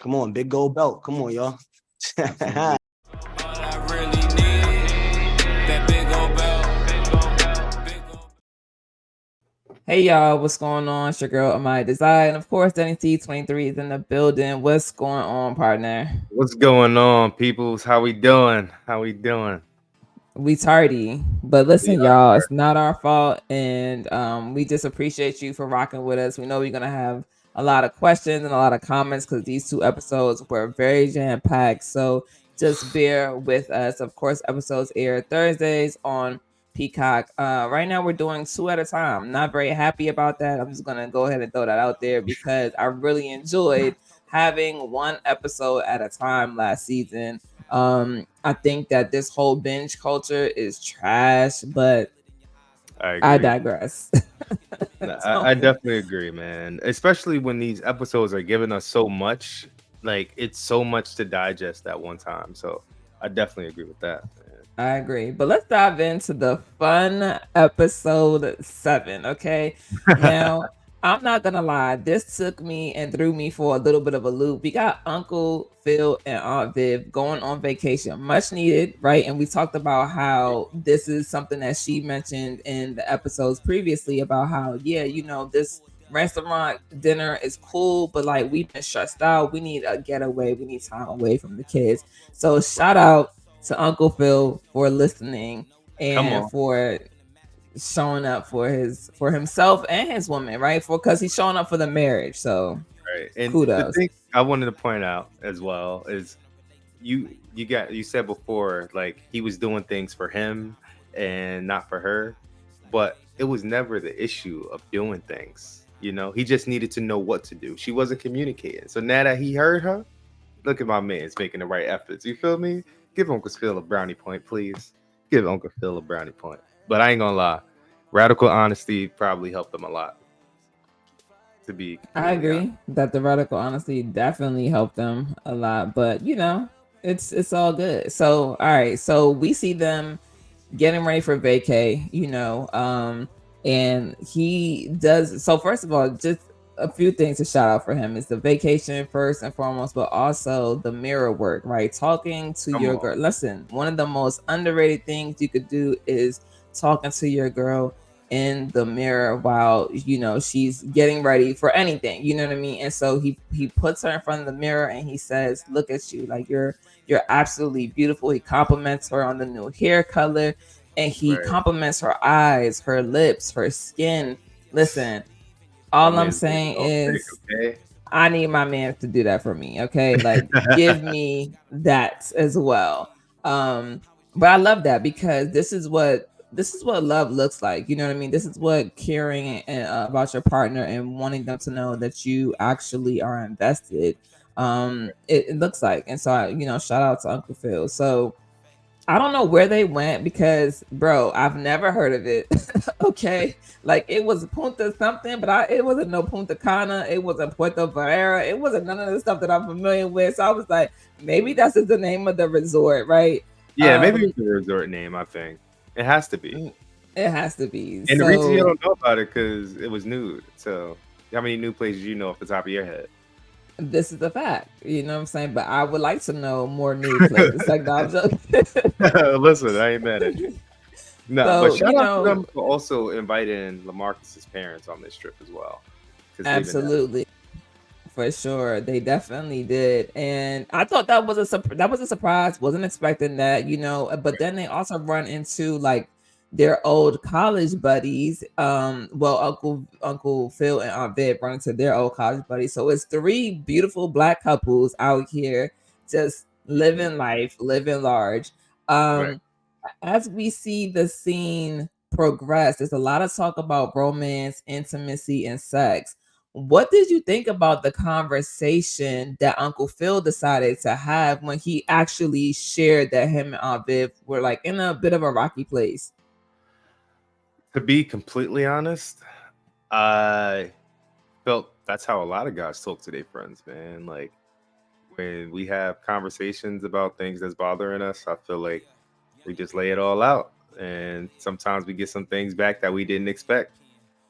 Come on, big gold belt. Come on, y'all. Hey y'all, what's going on? It's your girl Amaya Desire, and of course Danny T23 is in the building. What's going on, partner? What's going on, peoples? How we doing? How we doing? We tardy, but We listen, are y'all, hard. it's not our fault, and we just appreciate you for rocking with us. We know we're gonna have a lot of questions and a lot of comments because these two episodes were very jam packed. So just bear with us. Of course, episodes air Thursdays on Peacock. Right now, we're doing two at a time. Not very happy about that. I'm just gonna go ahead and throw that out there because I really enjoyed having one episode at a time last season. I think that this whole binge culture is trash, but I I agree. digress. No, I So, definitely agree, man. Especially when these episodes are giving us so much, like it's so much to digest at one time. So I definitely agree with that, man. I agree. But let's dive into the fun episode 7. Okay. Now, I'm not gonna lie, this took me and threw me for a little bit of a loop. We got Uncle Phil and Aunt Viv going on vacation, much needed, right? And we talked about how this is something that she mentioned in the episodes previously about how, yeah, this restaurant dinner is cool, but like we've been stressed out. We need a getaway, we need time away from the kids. So, shout out to Uncle Phil for listening Come and on. for showing up for himself and his woman, right? For because he's showing up for the marriage. So Right. And the kudos. thing I wanted to point out as well is you said before, like he was doing things for him and not for her, but it was never the issue of doing things. He just needed to know what to do. She wasn't communicating. So now that he heard her, look at my man's making the right efforts. You feel me? Give Uncle Phil a brownie point, please. Give Uncle Phil a brownie point. But I ain't gonna lie, radical honesty probably helped him a lot. To be I completely honest. agree that the radical honesty definitely helped them a lot, but it's all good. So all right, so we see them getting ready for vacay, and he does. So first of all, just a few things to shout out for him is the vacation first and foremost, but also the mirror work, right? Talking to Come your on. girl. Listen, one of the most underrated things you could do is talking to your girl in the mirror while she's getting ready for anything, you know what I mean? And so he puts her in front of the mirror and he says, look at you, like you're absolutely beautiful. He compliments her on the new hair color and he Right. compliments her eyes, her lips, her skin. Listen, My all I'm man's doing it saying all big, is okay? I need my man to do that for me. Okay. Like give me that as well. But I love that because this is what love looks like. You know what I mean? This is what caring about your partner and wanting them to know that you actually are invested. It looks like. And so shout out to Uncle Phil. So I don't know where they went because, bro, I've never heard of it. Okay, like it was Punta something, but it wasn't no Punta Cana. It wasn't Puerto Vallarta. It wasn't none of the stuff that I'm familiar with. So I was like, maybe that's just the name of the resort, right? Yeah, maybe Um, it's a resort name, I think. It has to be. it has to be. And the reason you So don't know about it because it was nude. So how many new places you know off the top of your head? this is the fact. You know what I'm saying? But I would like to know more new places. Like, no, I'm joking. Listen, I ain't mad at you. No, but So shout out to them for also inviting LaMarcus's parents on this trip as well. Because they've been absolutely. For sure, they definitely did, and I thought that was a surprise. Wasn't expecting that, But then they also run into like their old college buddies. Well, Uncle Phil and Aunt Viv run into their old college buddies. So it's three beautiful black couples out here just living life, living large. right. Um, as we see the scene progress, there's a lot of talk about romance, intimacy, and sex. What did you think about the conversation that Uncle Phil decided to have when he actually shared that him and Aunt Viv were like in a bit of a rocky place? To be completely honest, I felt that's how a lot of guys talk to their friends, man. Like when we have conversations about things that's bothering us, I feel like we just lay it all out. And sometimes we get some things back that we didn't expect.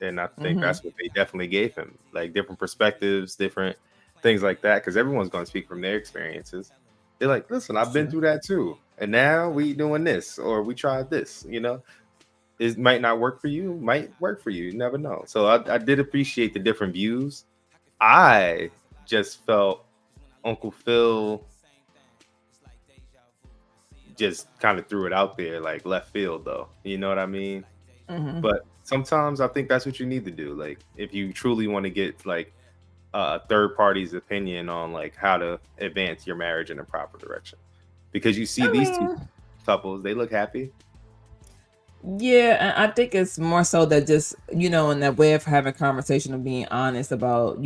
And I think Hmm. that's what they definitely gave him. Like different perspectives, different things like that, because everyone's going to speak from their experiences. They're like, listen, I've been through that too, and now we doing this, or we tried this. It might not work for you, might work for you. You never know. So I did appreciate the different views. I just felt Uncle Phil just kind of threw it out there like left field, though. You know what I mean? Mhm. But sometimes I think that's what you need to do. Like, if you truly want to get like a third party's opinion on like how to advance your marriage in a proper direction, because you see these two couples, they look happy. Yeah, and I think it's more so that just, in that way of having conversation of being honest about,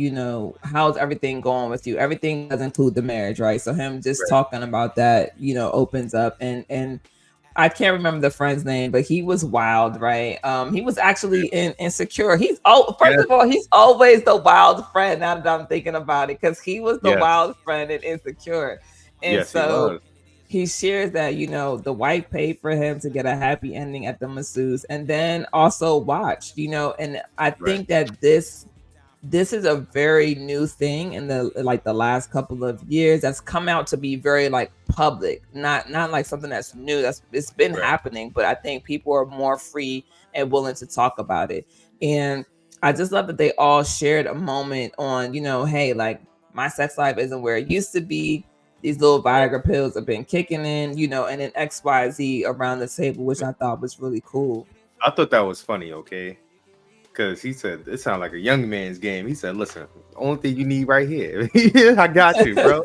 how's everything going with you. Everything does include the marriage, right? So him just Right. talking about that, opens up, and I can't remember the friend's name, but he was wild, right? He was actually in Insecure. First of all, he's always the wild friend. Now that I'm thinking about it, because he was the Yes. wild friend in Insecure, and Yes, he so was. he shares that the wife paid for him to get a happy ending at the masseuse, and then also watched, and I think that this is a very new thing in the last couple of years that's come out to be very like public, not like something that's new. It's been happening, but I think people are more free and willing to talk about it. And I just love that they all shared a moment on, hey, like my sex life isn't where it used to be. These little Viagra pills have been kicking in, and then XYZ around the table, which I thought was really cool. I thought that was funny, okay? Because he said it sounded like a young man's game. He said, "Listen, the only thing you need right here, I got you, bro.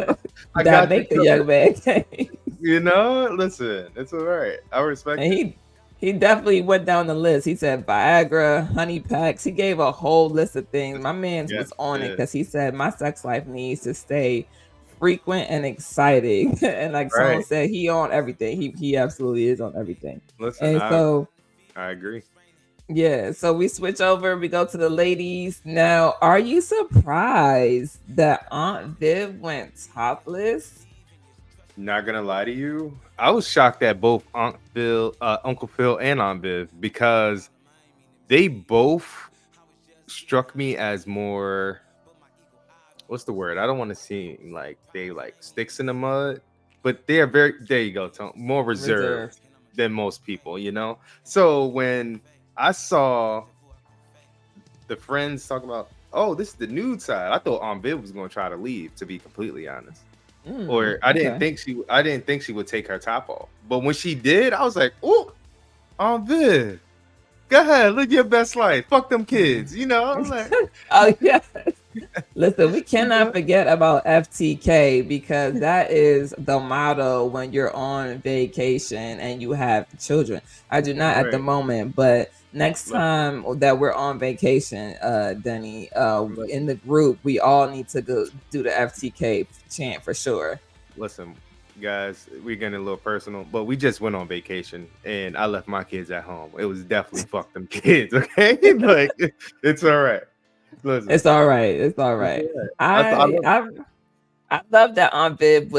I That got make you." the young man game. Listen, it's all right. I respect And it. he definitely went down the list. He said Viagra, honey packs. He gave a whole list of things. My man Yes, was on it yeah. because he said my sex life needs to stay frequent and exciting. And like someone Right. said, he on everything. He absolutely is on everything. Listen, And so I agree. yeah, so we switch over. We go to the ladies now. Are you surprised that Aunt Viv went topless? Not gonna lie to you, I was shocked at both Uncle Phil, and Aunt Viv, because they both struck me as more. What's the word? I don't want to seem like they like sticks in the mud, but they are very. There you go, Tom. More reserved than most people, So when I saw the friends talking about, oh, this is the nude side, I thought Aunt Viv was going to try to leave. To be completely honest. Or I didn't think she would take her top off. But when she did, I was like, "Oh, Aunt Viv, go ahead, live your best life. Fuck them kids." I'm like, oh yeah. Listen, we cannot forget about FTK, because that is the motto when you're on vacation and you have children. I do not at the moment, but next time that we're on vacation, Denny, in the group, we all need to go do the FTK chant for sure. Listen, guys, we're getting a little personal, but we just went on vacation and I left my kids at home. It was definitely fuck them kids, okay? Like, it's all right. Listen. It's all right. It's all right. I love that Aunt Viv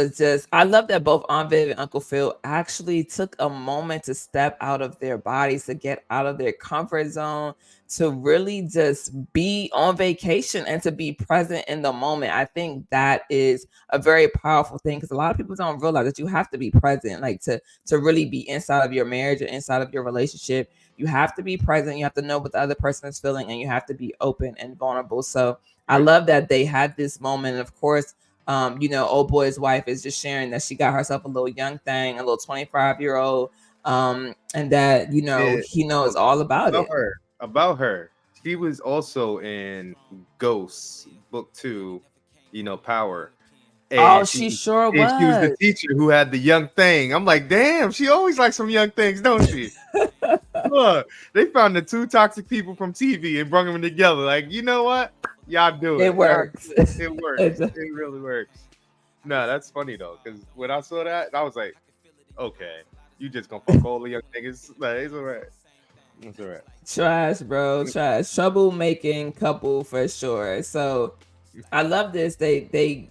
I love that both Aunt Viv and Uncle Phil actually took a moment to step out of their bodies, to get out of their comfort zone, to really just be on vacation and to be present in the moment. I think that is a very powerful thing, because a lot of people don't realize that you have to be present, like to really be inside of your marriage or inside of your relationship. You have to be present. You have to know what the other person is feeling, and you have to be open and vulnerable. So I love that they had this moment. And of course, old boy's wife is just sharing that she got herself a little young thing, a little 25-year-old, and that he knows all about it. About her, she was also in Ghosts Book 2, Power. And she sure was. She was the teacher who had the young thing. I'm like, damn, she always likes some young things, don't she? Look, they found the two toxic people from TV and brought them together. Like, you know what? Y'all do it. It works. It works. It really works. No, that's funny though, because when I saw that, I was like, okay, you just gonna fuck all the young niggas. Like, it's all right. It's all right. Trash, bro. Trash. Troublemaking couple for sure. So I love this. They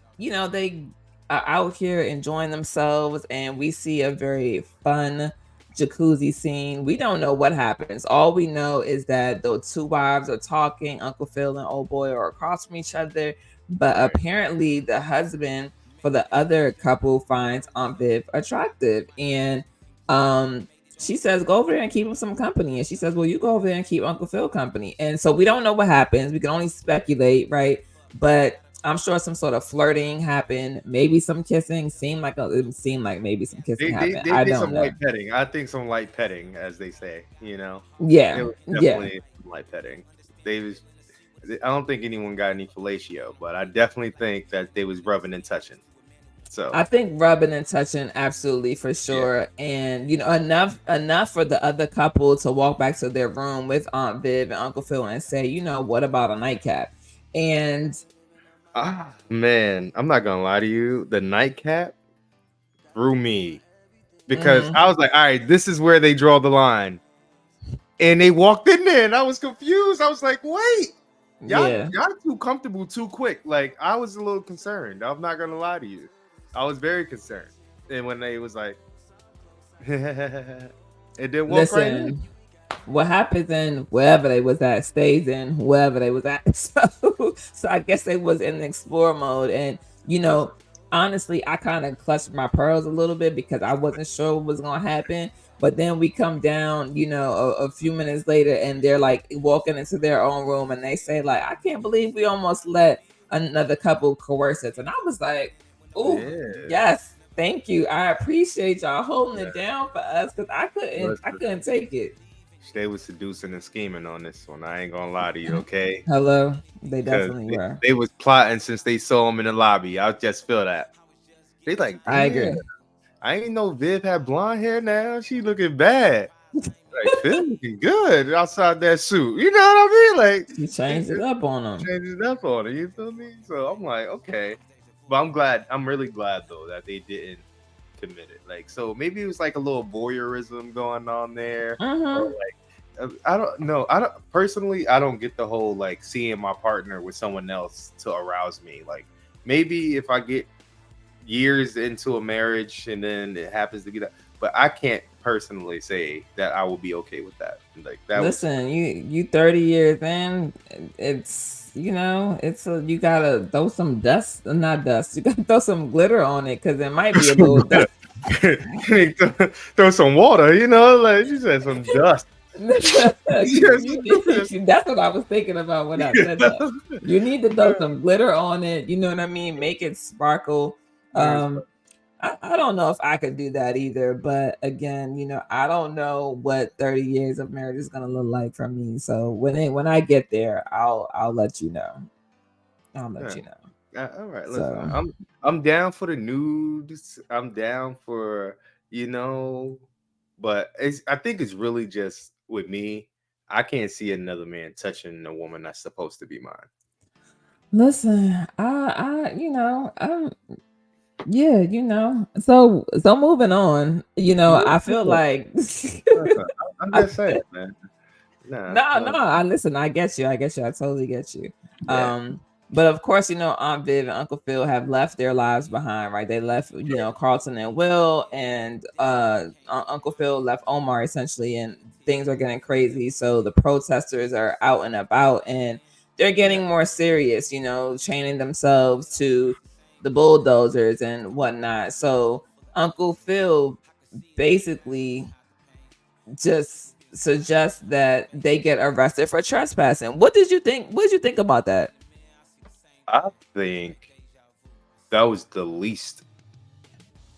are out here enjoying themselves, and we see a very fun jacuzzi scene. We don't know what happens. All we know is that the two wives are talking. Uncle Phil and old boy are across from each other, But Right. apparently the husband for the other couple finds Aunt Viv attractive. And she says, go over there and keep him some company. And she says, well, you go over there and keep Uncle Phil company. And so we don't know what happens. We can only speculate, right? But I'm sure some sort of flirting happened, maybe some kissing. It seemed like maybe some kissing happened. They I did don't some know. light petting. I think some light petting, as they say. You know, it Yeah, was yeah. definitely some light petting. They was. I don't think anyone got any fellatio, but I definitely think that they was rubbing and touching. So I think rubbing and touching, absolutely, for yeah. sure. And enough for the other couple to walk back to their room with Aunt Viv and Uncle Phil and say, what about a nightcap? And Man, I'm not gonna lie to you. The nightcap threw me because mhm, I was like, all right, this is where they draw the line. And they walked in there and I was confused. I was like, wait, yeah, y'all too comfortable too quick. Like, I was a little concerned. I'm not gonna lie to you. I was very concerned. And when they was like, it didn't walk right in. listen, what happens in wherever they was at stays in wherever they was at. So I guess they was in explore mode. And honestly, I kind of clutched my pearls a little bit because I wasn't sure what was gonna happen. But then we come down, a few minutes later, and they're like walking into their own room, and they say like, "I can't believe we almost let another couple coerce us." And I was like, "Ooh, Yeah. yes, thank you. I appreciate y'all holding Yeah. it down for us because I couldn't take it." They was seducing and scheming on this one. I ain't gonna lie to you, okay? Hello, they Because definitely were. they was plotting since they saw him in the lobby. I just feel that. They like, I damn, agree. I ain't know Viv had blonde hair now. She looking bad. Like, Phil looking good outside that suit. You know what I mean? Like, She changed it up on them. Changed it up on her. You feel me? So I'm like, okay. But I'm really glad though that they didn't commit it. Like, so maybe it was like a little voyeurism going on there. Or like, I don't know. I don't get the whole like seeing my partner with someone else to arouse me. Like, maybe if I get years into a marriage and then it happens to be that, but I can't personally say that I will be okay with that. Like that. Listen, you 30 years in, it's you gotta throw some dust, not dust. You gotta throw some glitter on it because it might be a little dust. Throw some water, like you said, some dust. That's what I was thinking about when I said that. You need to throw some glitter on it. You know what I mean? Make it sparkle. I don't know if I could do that either, but again, I don't know what 30 years of marriage is gonna look like for me. So when I get there, I'll let you know. I'll let you know. All right, listen. I'm down for the nudes. I'm down for but I think it's really just with me. I can't see another man touching a woman that's supposed to be mine. Listen, yeah, So moving on, I feel like I'm just saying, man. No, I listen, I get you. I totally get you. Yeah. But of course, Aunt Viv and Uncle Phil have left their lives behind, right? They left, Carlton and Will, and Uncle Phil left Omar essentially, and things are getting crazy. So the protesters are out and about, and they're getting more serious, chaining themselves to the bulldozers and whatnot. So Uncle Phil basically just suggests that they get arrested for trespassing. What did you think? What did you think about that? I think that was the least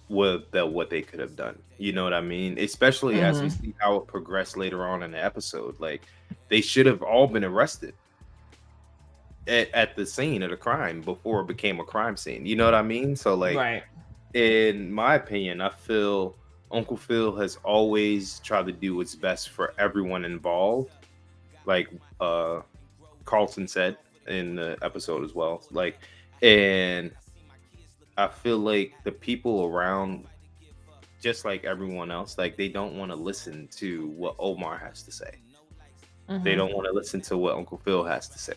what they could have done. You know what I mean? Especially as we see how it progressed later on in the episode. Like, they should have all been arrested at the scene of the crime before it became a crime scene. You know what I mean? So, like, right. In my opinion, I feel Uncle Phil has always tried to do what's best for everyone involved. Like Carlton said in the episode as well. Like, and I feel like the people around, just like everyone else, like, they don't want to listen to what Omar has to say. They don't want to listen to what Uncle Phil has to say.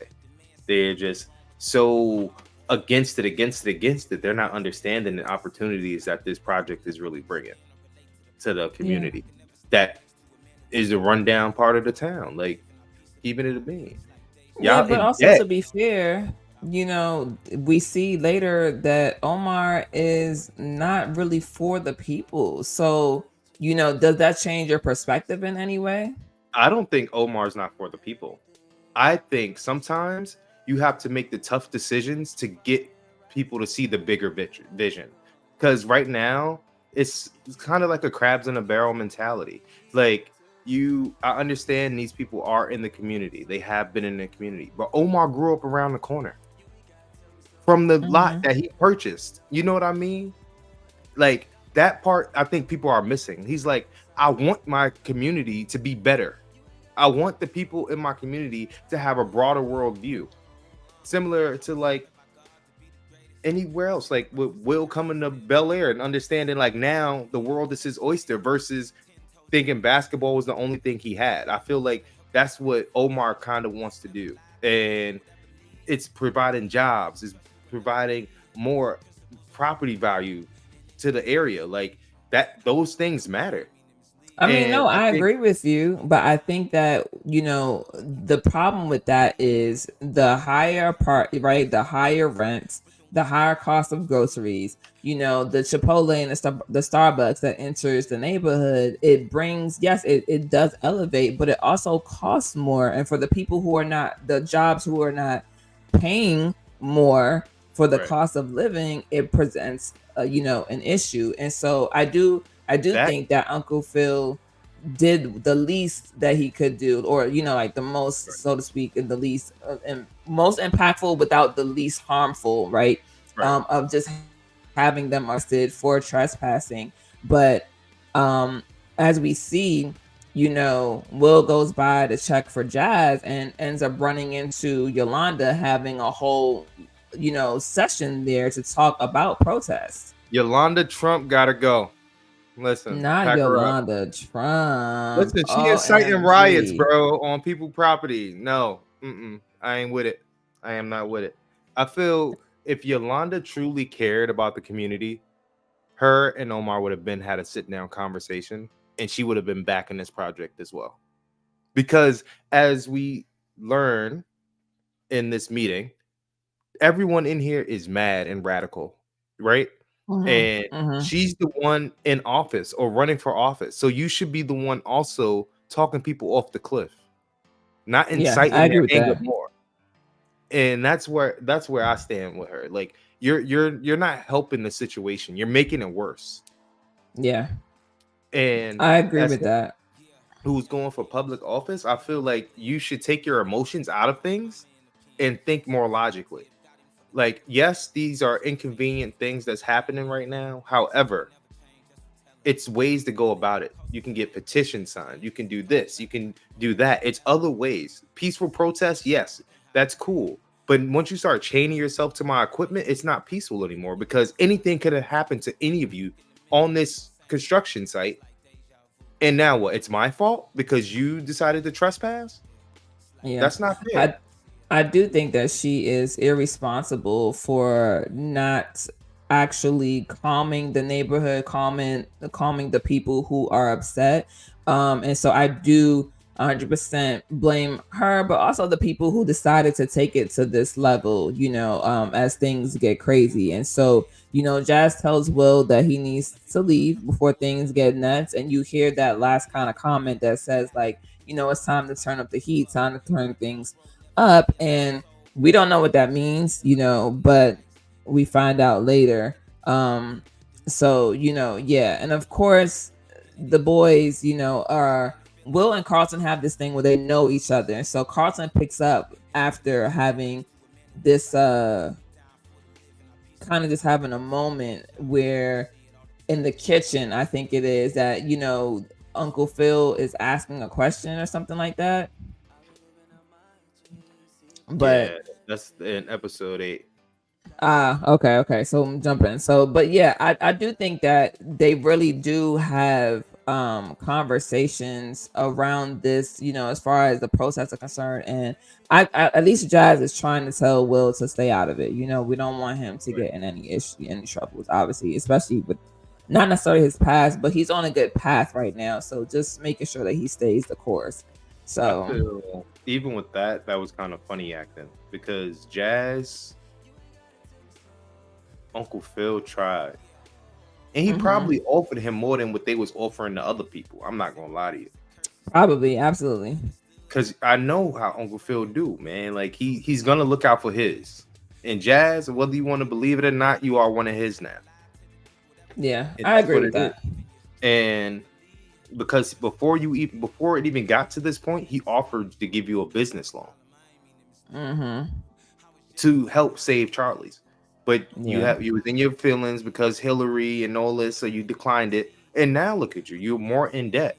They're just so against it. They're not understanding the opportunities that this project is really bringing to the community. That is the rundown part of the town. Like, keeping it a bean. Yeah, but also to be fair, we see later that Omar is not really for the people. So, does that change your perspective in any way? I don't think Omar's not for the people. I think sometimes you have to make the tough decisions to get people to see the bigger vision. Because right now, it's kind of like a crabs in a barrel mentality. Like, I understand these people are in the community. They have been in the community. But Omar grew up around the corner from the lot that he purchased. You know what I mean? Like, that part, I think people are missing. He's like, I want my community to be better. I want the people in my community to have a broader worldview, similar to like anywhere else. Like with Will coming to Bel-Air and understanding like now the world is his oyster versus thinking basketball was the only thing he had. I feel like that's what Omar kind of wants to do, and it's providing jobs, it's providing more property value to the area. Like that, those things matter. I mean, And no, I think agree with you, but I think that, the problem with that is the higher part, right? The higher rents, the higher cost of groceries, the Chipotle and the Starbucks that enters the neighborhood, it brings, yes, it does elevate, but it also costs more. And for the people who are not, the jobs who are not paying more for the right. cost of living, it presents, an issue. And so I do That think that Uncle Phil did the least that he could do, or like the most, so to speak, and the least and most impactful without the least harmful, right? right. Of just having them arrested for trespassing. But as we see, Will goes by to check for Jazz and ends up running into Yolanda having a whole session there to talk about protests. Yolanda Trump gotta go. Listen, Not pack her up. Yolanda Trump. Listen, she inciting riots, OMG. bro, on people property. No, I ain't with it. I am not with it. I feel if Yolanda truly cared about the community, her and Omar would have had a sit down conversation, and she would have been back in this project as well. Because as we learn in this meeting, everyone in here is mad and radical, right? And she's the one in office or running for office. So you should be the one also talking people off the cliff, not inciting their anger more. And that's where I stand with her. Like you're not helping the situation. You're making it worse. Yeah. And I agree with that. Who's going for public office? I feel like you should take your emotions out of things and think more logically. Like, yes, these are inconvenient things that's happening right now. However, it's ways to go about it. You can get petitions signed. You can do this. You can do that. It's other ways. Peaceful protest, yes, that's cool. But once you start chaining yourself to my equipment, it's not peaceful anymore because anything could have happened to any of you on this construction site. And now what? It's my fault because you decided to trespass? Yeah, that's not fair. I do think that she is irresponsible for not actually calming the neighborhood, calming the people who are upset. And so I do 100% blame her, but also the people who decided to take it to this level, as things get crazy. And so, Jazz tells Will that he needs to leave before things get nuts. And you hear that last kind of comment that says like, it's time to turn up the heat, time to turn things up. And we don't know what that means, but we find out later. So, yeah. And of course, the boys, are Will and Carlton have this thing where they know each other. And so Carlton picks up after having this kind of just having a moment where in the kitchen, I think it is that, Uncle Phil is asking a question or something like that. But yeah, that's in episode 8. Okay. So I'm jumping. So, but yeah, I do think that they really do have conversations around this, as far as the protests are concerned. And I at least Jazz is trying to tell Will to stay out of it. We don't want him to get in any troubles, obviously, especially with not necessarily his past, but he's on a good path right now. So just making sure that he stays the course. So feel, even with that, that was kind of funny acting because Jazz, Uncle Phil tried, and he probably offered him more than what they was offering to other people. I'm not gonna lie to you, probably, absolutely. because I know how Uncle Phil do, man. Like he's gonna look out for his. And Jazz, whether you want to believe it or not, you are one of his now. Yeah, And I that's agree what with it is. that. And because before it even got to this point, he offered to give you a business loan to help save Charlie's. But you was in your feelings because Hilary and all this, so you declined it. And now look at you, you're more in debt.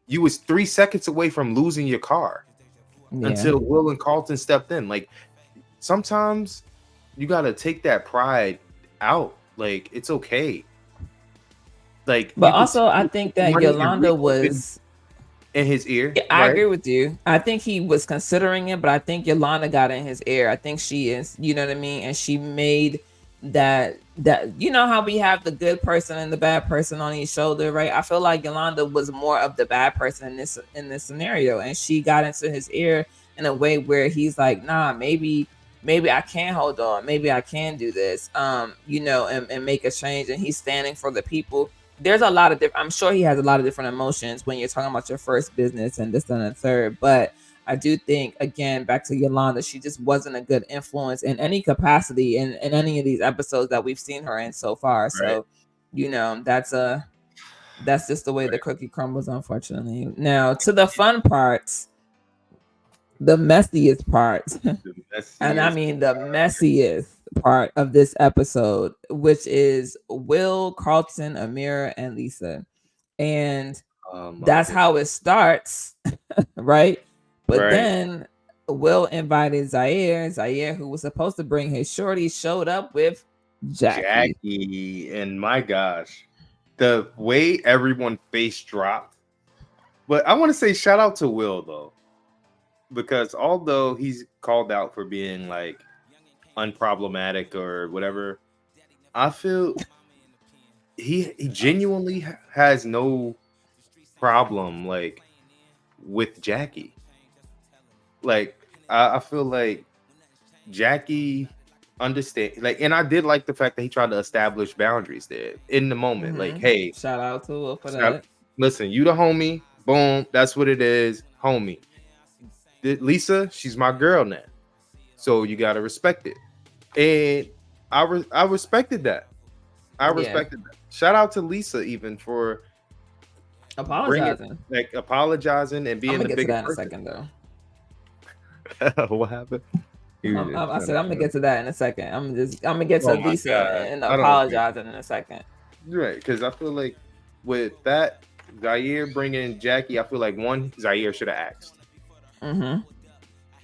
You was 3 seconds away from losing your car until Will and Carlton stepped in. Like sometimes you gotta take that pride out. Like it's okay. Like, but also I think that Yolanda was in his ear. Yeah, I agree with you. I think he was considering it, but I think Yolanda got in his ear. I think she is, you know what I mean? And she made that you know how we have the good person and the bad person on each shoulder, right? I feel like Yolanda was more of the bad person in this scenario, and she got into his ear in a way where he's like, nah, maybe I can hold on, maybe I can do this, you know, and make a change. And he's standing for the people. There's a lot of different, I'm sure he has a lot of different emotions when you're talking about your first business and this and the third. But I do think, again, back to Yolanda, she just wasn't a good influence in any capacity in any of these episodes that we've seen her in so far. Right. So, you know, that's just the way the cookie crumbles, unfortunately. Now to the fun parts, the messiest parts. And I mean the messiest part of this episode, which is Will, Carlton, Amira, and Lisa. And that's how it starts, right? But then Will invited Zaire, who was supposed to bring his shorty, showed up with Jackie. And my gosh, the way everyone face dropped. But I want to say shout out to Will though, because although he's called out for being like unproblematic or whatever, I feel he genuinely has no problem like with Jackie. Like I feel like Jackie understand, like, and I did like the fact that he tried to establish boundaries there in the moment. Like, hey, shout out to Will for that. Listen, you the homie, boom, that's what it is, homie. Lisa, she's my girl now, so you gotta respect it. And I respected that. I respected that. Shout out to Lisa even for apologizing and being the big person. In a second though. What happened? I said I'm gonna get to that in a second. I'm gonna get to Lisa and apologizing in a second. Right, because I feel like with that Zaire bringing Jackie, I feel like Zaire should have asked.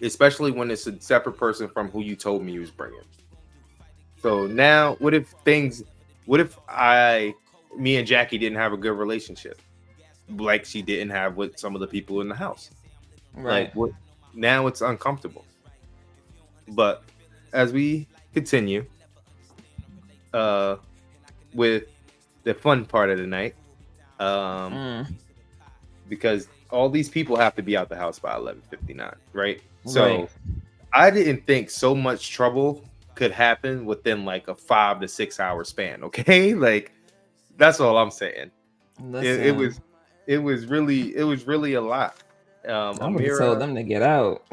Especially when it's a separate person from who you told me you was bringing. So now, what if me and Jackie didn't have a good relationship, like she didn't have with some of the people in the house? Right. Like, now it's uncomfortable. But as we continue, with the fun part of the night, because all these people have to be out the house by 11:59, right? So I didn't think so much trouble could happen within like a 5 to 6 hour span. Okay, like that's all I'm saying. It was really a lot. Amira told them to get out.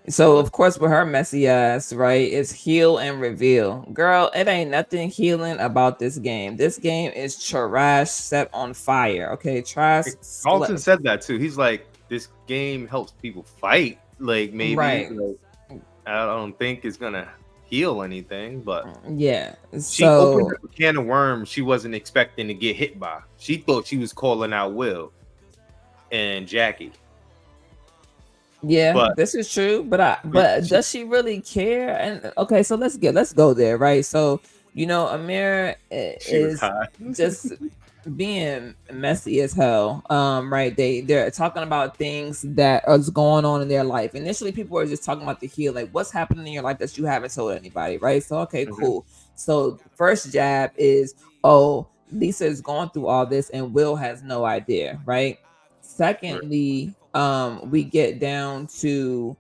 So of course with her messy ass, right, it's heal and reveal. Girl, it ain't nothing healing about this game. This game is trash set on fire. Okay, trash. Carlton said that too. He's like, this game helps people fight. Like maybe like, I don't think it's gonna heal anything, but she opened up a can of worms she wasn't expecting to get hit by. She thought she was calling out Will and Jackie. Yeah, this is true, but does she really care? And okay, so let's go there, right? So you know, Amira is just being messy as hell. Right? They're talking about things that is going on in their life. Initially, people were just talking about the heal, like what's happening in your life that you haven't told anybody, right? So okay, cool. So first jab is, Lisa is going through all this and Will has no idea, right? Secondly, we get down to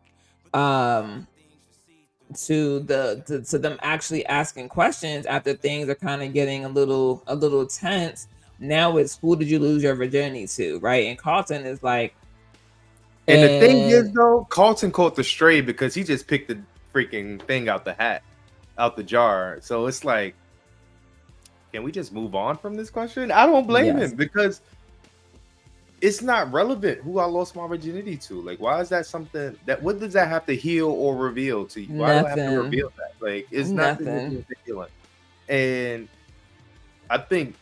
to them actually asking questions after things are kind of getting a little tense. Now it's who did you lose your virginity to, right? And Carlton is like, And the thing is, and though, Carlton caught the stray because he just picked the freaking thing out the hat, out the jar. So it's like, can we just move on from this question? I don't blame yes, him because it's not relevant who I lost my virginity to. Like, why is that something that? What does that have to heal or reveal to you? Why do I have to nothing, reveal that? Like, it's nothing to nothing. be revealing. And I think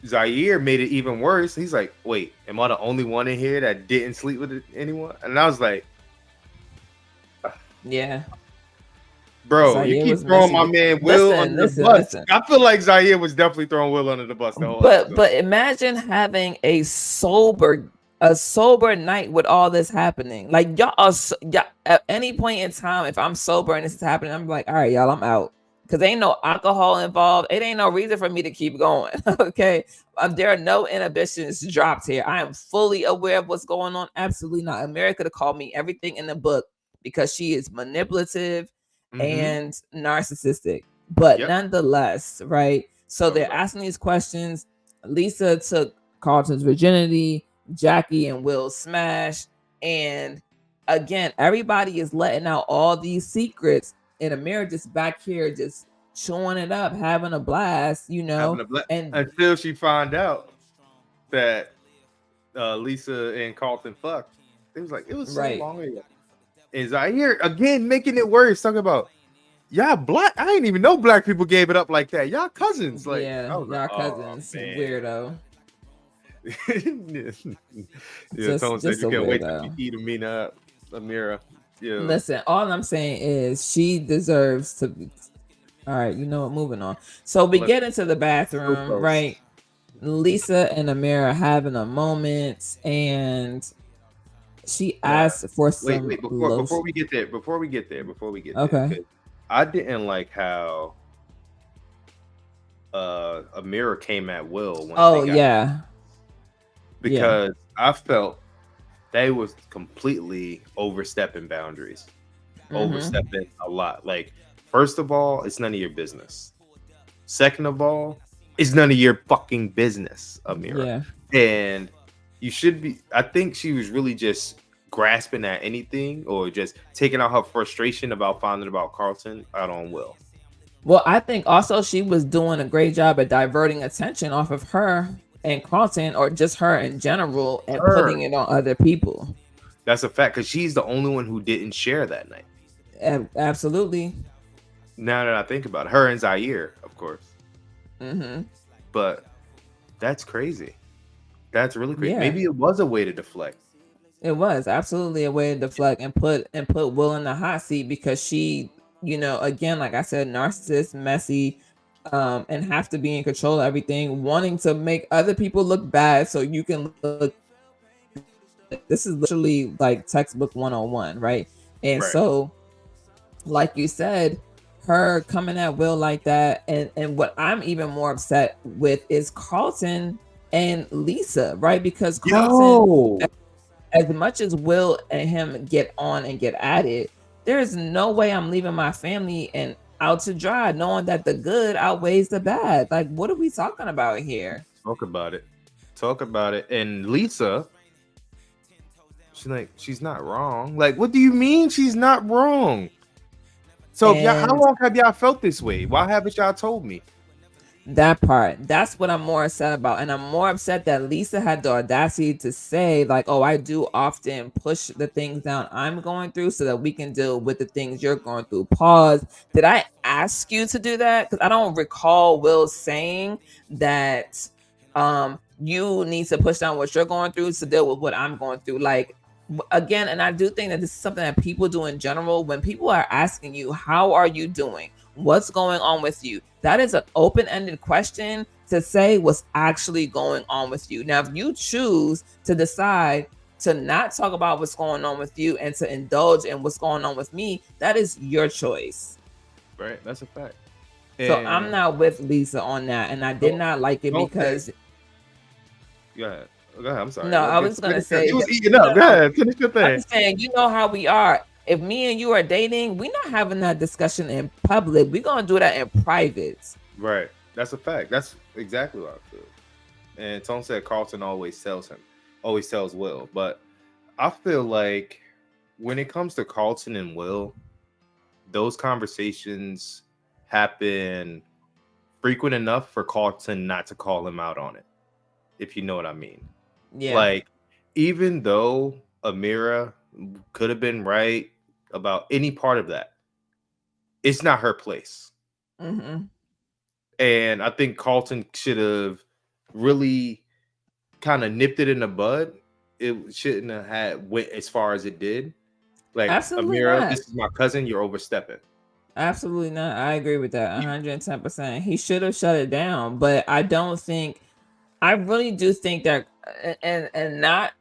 Zaire made it even worse. He's like, wait, am I the only one in here that didn't sleep with anyone? And I was like, Yeah, bro, you Zaire keep was throwing messy my with. man Will Listen, under the listen, bus. listen. I feel like Zaire was definitely throwing Will under the bus the whole But episode. imagine having a sober night with all this happening. Like y'all are y'all, at any point in time, if I'm sober and this is happening, I'm like, all right, y'all, I'm out. Because ain't no alcohol involved. It ain't no reason for me to keep going. Okay. There are no inhibitions dropped here. I am fully aware of what's going on. Absolutely not. America to call me everything in the book because she is manipulative and narcissistic. But Yep. nonetheless, right? So they're asking these questions. Lisa took Carlton's virginity. Jackie and Will smash. And again, everybody is letting out all these secrets. And Amira just back here, just chewing it up, having a blast, you know. And until she found out that Lisa and Carlton fucked. It was like, it was so right. long ago. And Zaire again making it worse, talking about y'all black. I didn't even know black people gave it up like that. Y'all cousins, like, yeah, I was y'all like, cousins, weirdo. Yeah, Tone said just you a can't wait to weirdo. eat Amina up, Amira. Yeah. Listen, all I'm saying is she deserves to be. All right, you know what? Moving on. So we get into the bathroom, right? Lisa and Amira having a moment, and she asked for some. Wait, before we get there, okay. there, I didn't like how Amira came at Will. Once yeah. Because I felt they was completely overstepping boundaries, overstepping a lot. Like, first of all, it's none of your business. Second of all, it's none of your fucking business, Amira. Yeah. And you should be. I think she was really just grasping at anything or just taking out her frustration about finding about Carlton out on Will. Well, I think also she was doing a great job at diverting attention off of her and Carlton, or just her in general, and putting it on other people. That's a fact, because she's the only one who didn't share that night. Absolutely. Now that I think about it, her and Zaire, of course. But that's crazy. That's really crazy. Yeah. Maybe it was a way to deflect. It was absolutely a way to deflect and put Will in the hot seat, because she, you know, again, like I said, narcissist, messy, and have to be in control of everything, wanting to make other people look bad so you can look. This is literally like textbook 101, right? And so, like you said, her coming at Will like that, and what I'm even more upset with is Carlton and Lisa, right? Because Carlton, as much as Will and him get on and get at it, there's no way I'm leaving my family and out to dry, knowing that the good outweighs the bad. Like, what are we talking about here? Talk about it. And Lisa, she's not wrong. Like, what do you mean she's not wrong? So how long have y'all felt this way? Why haven't y'all told me? That part, that's what I'm more upset about. And I'm more upset that Lisa had the audacity to say, like, oh, I do often push the things down I'm going through so that we can deal with the things you're going through. Pause. Did I ask you to do that? Because I don't recall Will saying that you need to push down what you're going through to deal with what I'm going through. Like, again, and I do think that this is something that people do in general. When people are asking you, how are you doing? What's going on with you? That is an open-ended question to say what's actually going on with you. Now, if you choose to decide to not talk about what's going on with you and to indulge in what's going on with me, that is your choice. Right, that's a fact. So I'm not with Lisa on that, and I did not like it because. Go ahead. Go ahead, I'm sorry. No, I was gonna say you was that, eating up. Go ahead, finish your I'm thing. just saying, you know how we are. If me and you are dating, we're not having that discussion in public. We're gonna do that in private. Right, that's a fact. That's exactly what I feel. And Tone said Carlton always tells Will, but I feel like when it comes to Carlton and Will, those conversations happen frequent enough for Carlton not to call him out on it, if you know what I mean. Yeah. Like, even though Amira could have been right about any part of that, it's not her place. Mm-hmm. And I think Carlton should have really kind of nipped it in the bud. It shouldn't have went as far as it did. Like, Absolutely Amira, not. this is my cousin, you're overstepping. Absolutely not. I agree with that 110%. He should have shut it down, but I really do think that, and not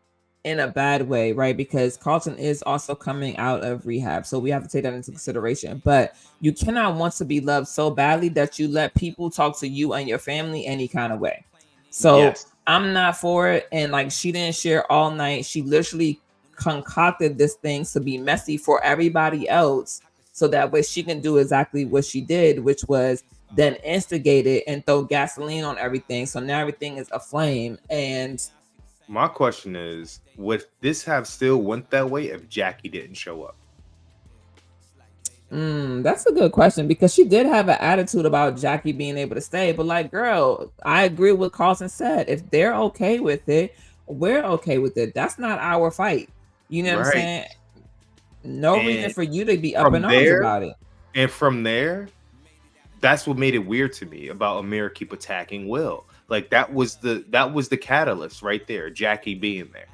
in a bad way, right? Because Carlton is also coming out of rehab, so we have to take that into consideration. But you cannot want to be loved so badly that you let people talk to you and your family any kind of way. So Yes. I'm not for it. And like, she didn't share all night. She literally concocted this thing to be messy for everybody else, so that way she can do exactly what she did, which was then instigate it and throw gasoline on everything. So now everything is aflame. And my question is, would this have still went that way if Jackie didn't show up? That's a good question, because she did have an attitude about Jackie being able to stay. But like, girl, I agree with what Carlton said. If they're okay with it, we're okay with it. That's not our fight. You know what I'm saying? No reason for you to be up in arms about it. And from there, that's what made it weird to me about Amira keep attacking Will. Like, that was the catalyst right there. Jackie being there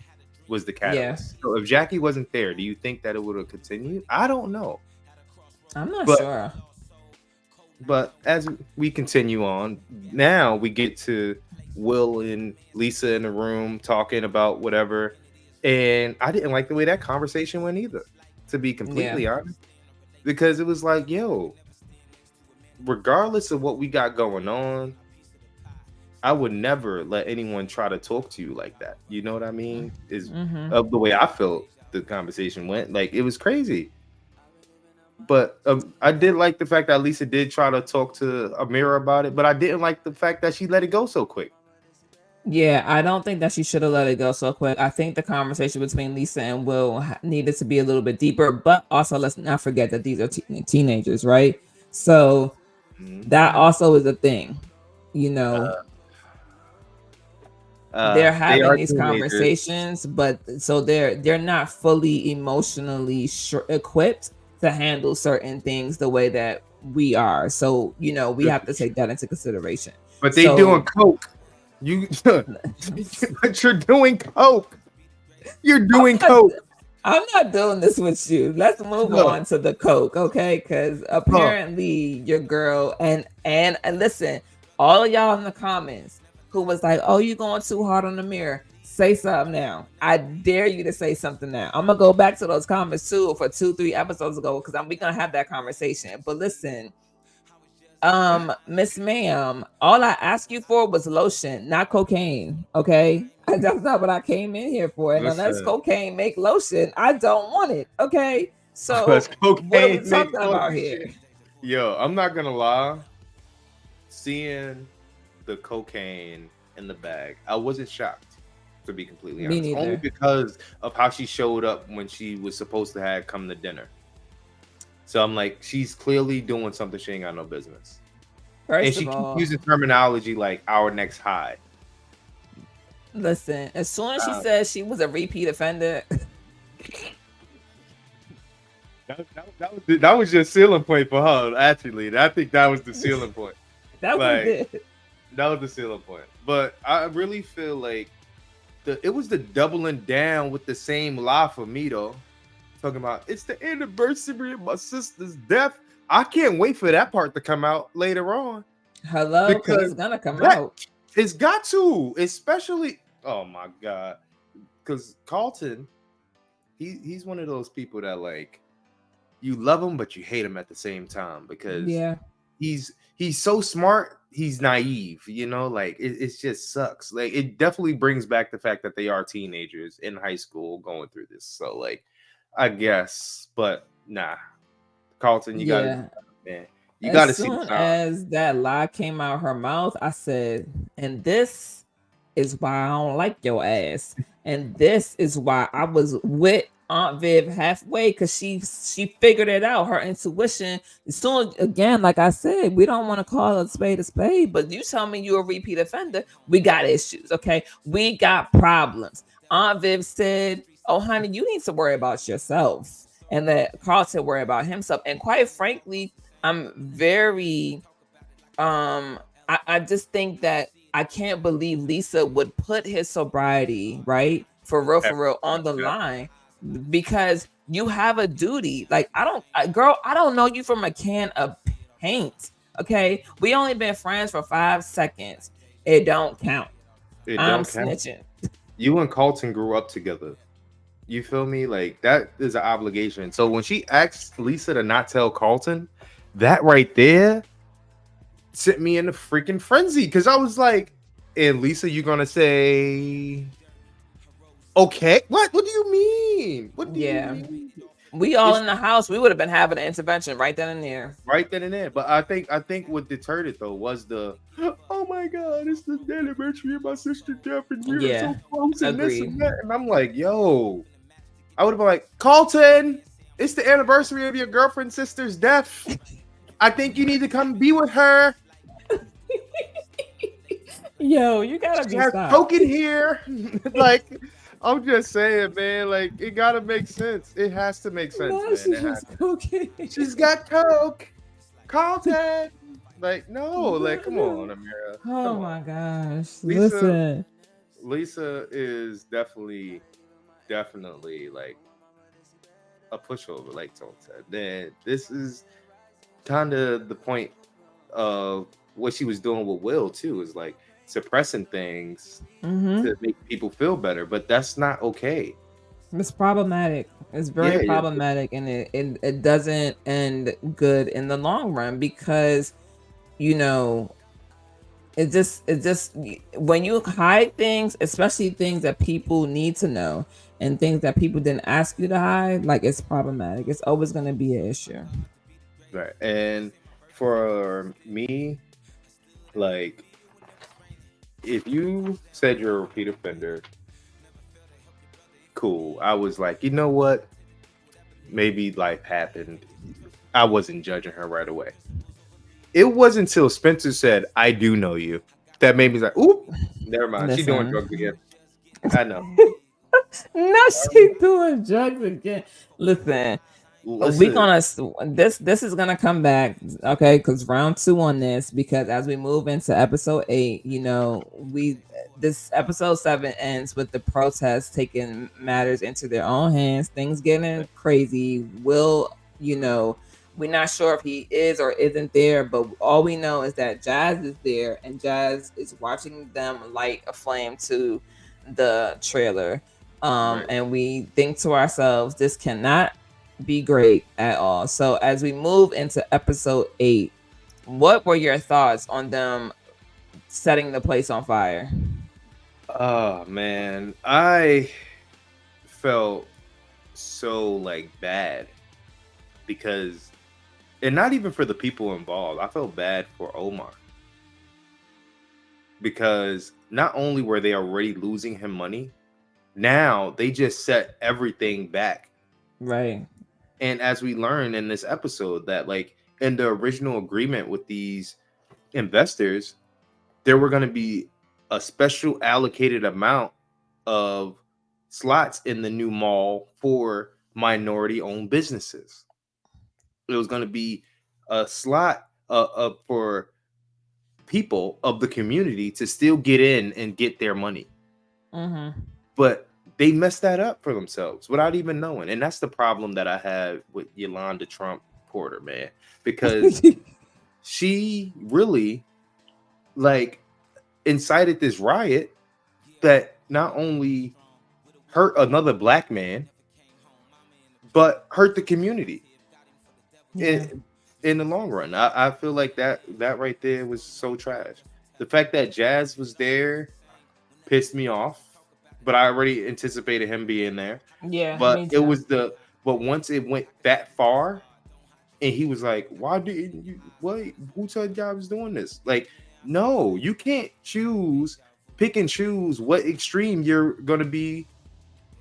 was the catalyst. So if Jackie wasn't there, do you think that it would have continued? I don't know. I'm not sure. But as we continue on, now we get to Will and Lisa in the room talking about whatever. And I didn't like the way that conversation went either, to be completely honest. Because it was like, yo, regardless of what we got going on, I would never let anyone try to talk to you like that. You know what I mean? Of the way I felt the conversation went. Like, it was crazy. But I did like the fact that Lisa did try to talk to Amira about it, but I didn't like the fact that she let it go so quick. Yeah, I don't think that she should have let it go so quick. I think the conversation between Lisa and Will needed to be a little bit deeper, but also let's not forget that these are teenagers, right? So that also is a thing, you know. They're having these conversations, but so they're not fully emotionally equipped to handle certain things the way that we are. So, you know, we have to take that into consideration. But they doing coke. But you're doing coke. You're doing coke. I'm not doing this with you. Let's move on to the coke, okay? Because apparently your girl and listen, all of y'all in the comments who was like, "Oh, you going too hard on the mirror." Say something now. I dare you to say something now. I'm gonna go back to those comments too for 2-3 episodes ago, because we're gonna have that conversation. But listen, Miss Ma'am, all I asked you for was lotion, not cocaine. Okay, that's not what I came in here for. And unless cocaine make lotion, I don't want it. Okay, so what are we talking about here? Yo, I'm not gonna lie. Seeing the cocaine in the bag, I wasn't shocked, to be completely honest. Only because of how she showed up when she was supposed to have come to dinner. So I'm like, she's clearly doing something she ain't got no business. And she keeps using terminology like our next high. Listen, as soon as she said she was a repeat offender, that was your ceiling point for her. Actually, I think that was the ceiling point. That was the ceiling point. But I really feel like it was the doubling down with the same lie for me, though. Talking about it's the anniversary of my sister's death. I can't wait for that part to come out later on. Hello, because it's gonna come out. It's got to, especially. Oh my god, because Carlton, he's one of those people that, like, you love him but you hate him at the same time, because he's so smart he's naive, you know, like it just sucks. Like it definitely brings back the fact that they are teenagers in high school going through this. So like, I guess, but nah, Carlton, you gotta, Yeah. man, you As gotta see the soon sign. as that lie came out her mouth, I said, and this is why I don't like your ass. And this is why I was with Aunt Viv halfway, because she figured it out. Her intuition. As soon again, like I said, we don't want to call a spade, but you tell me you're a repeat offender, we got issues. Okay, we got problems. Aunt Viv said, "Oh, honey, you need to worry about yourself," and let Carlton worry about himself. And quite frankly, I'm very I just think that I can't believe Lisa would put his sobriety, right? For real, on the line, because you have a duty. Like, girl, I don't know you from a can of paint. Okay. We only been friends for 5 seconds. It don't count. I'm snitching. You and Carlton grew up together. You feel me? Like that is an obligation. So when she asked Lisa to not tell Carlton, that right there sent me in a freaking frenzy, because I was like, and Lisa, you're gonna say okay? What do you mean? What do you mean? We all in the house, we would have been having an intervention right then and there. Right then and there. But I think what deterred it though was the, oh my god, it's the anniversary of my sister Jeff, and we're so close, and this and that. And I'm like, yo, I would have been like, Carlton, it's the anniversary of your girlfriend's sister's death. I think you need to come be with her. Yo, you gotta be poking here. Like, I'm just saying, man. Like, it gotta make sense. It has to make sense, man. She's got coke, Carlton. Like, no, like, come on, Amira. Oh my gosh, listen. Lisa is definitely like a pushover, like Tone said. Then this is kind of the point of what she was doing with Will too, is like suppressing things to make people feel better, but that's not okay. It's problematic. It's very problematic, and it doesn't end good in the long run, because you know it just when you hide things, especially things that people need to know and things that people didn't ask you to hide, like, it's problematic. It's always going to be an issue. Right. And for me, like, if you said you're a repeat offender, cool. I was like, you know what? Maybe life happened. I wasn't judging her right away. It wasn't until Spencer said, I do know you, that made me like, oop, never mind. She's doing drugs again. I know. No, she's doing drugs again. Listen. We gonna this is gonna come back, okay? Because round 2 on this, because as we move into episode 8, you know, this episode 7 ends with the protests taking matters into their own hands, things getting crazy. Will, you know, we're not sure if he is or isn't there, but all we know is that Jazz is there, and Jazz is watching them light a flame to the trailer. And we think to ourselves, this cannot be great at all. So as we move into episode 8, what were your thoughts on them setting the place on fire? Oh man, I felt so like bad, because, and not even for the people involved, I felt bad for Omar, because not only were they already losing him money, now they just set everything back. Right. And as we learn in this episode, that like in the original agreement with these investors, there were going to be a special allocated amount of slots in the new mall for minority-owned businesses. It was going to be a slot for people of the community to still get in and get their money. But they messed that up for themselves without even knowing. And that's the problem that I had with Yolanda Trump Porter, man, because she really like incited this riot that not only hurt another black man, but hurt the community. in the long run. I feel like that right there was so trash. The fact that Jazz was there pissed me off, but I already anticipated him being there. Yeah, But me it too. was but once it went that far, and he was like, "Why didn't you? What? Who told you I was doing this?" Like, no, you can't pick and choose what extreme you're gonna be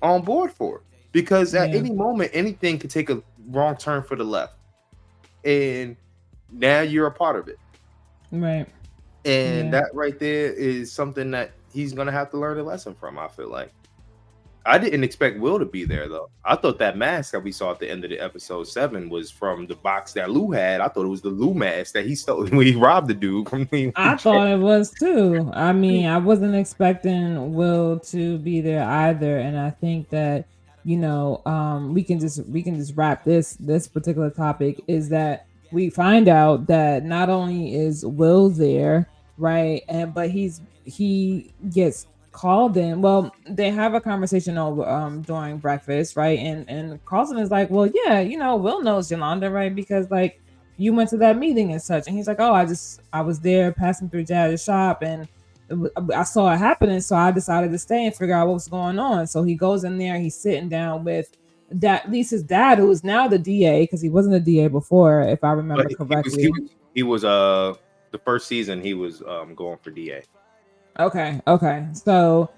on board for, because at Yeah. any moment anything could take a wrong turn for the left, and now you're a part of it. Right. And Yeah. that right there is something that he's gonna have to learn a lesson from. I feel like I didn't expect Will to be there though. I thought that mask that we saw at the end of the episode 7 was from the box that Lou had. I thought it was the Lou mask that he stole when he robbed the dude from me. I thought it was too. I mean, I wasn't expecting Will to be there either, and I think that we can just wrap this particular topic is that we find out that not only is Will there, right, but he gets called in. Well, they have a conversation over during breakfast, right, and Carlton is like, well, yeah, Will knows Yolanda, right, because like you went to that meeting and such. And he's like, oh, I was there passing through Jazz's shop and I saw it happening. So I decided to stay and figure out what was going on. So he goes in there, he's sitting down with Lisa's dad, who is now the DA, because he wasn't a DA before, if I remember correctly. He was the first season he was going for DA. Okay. So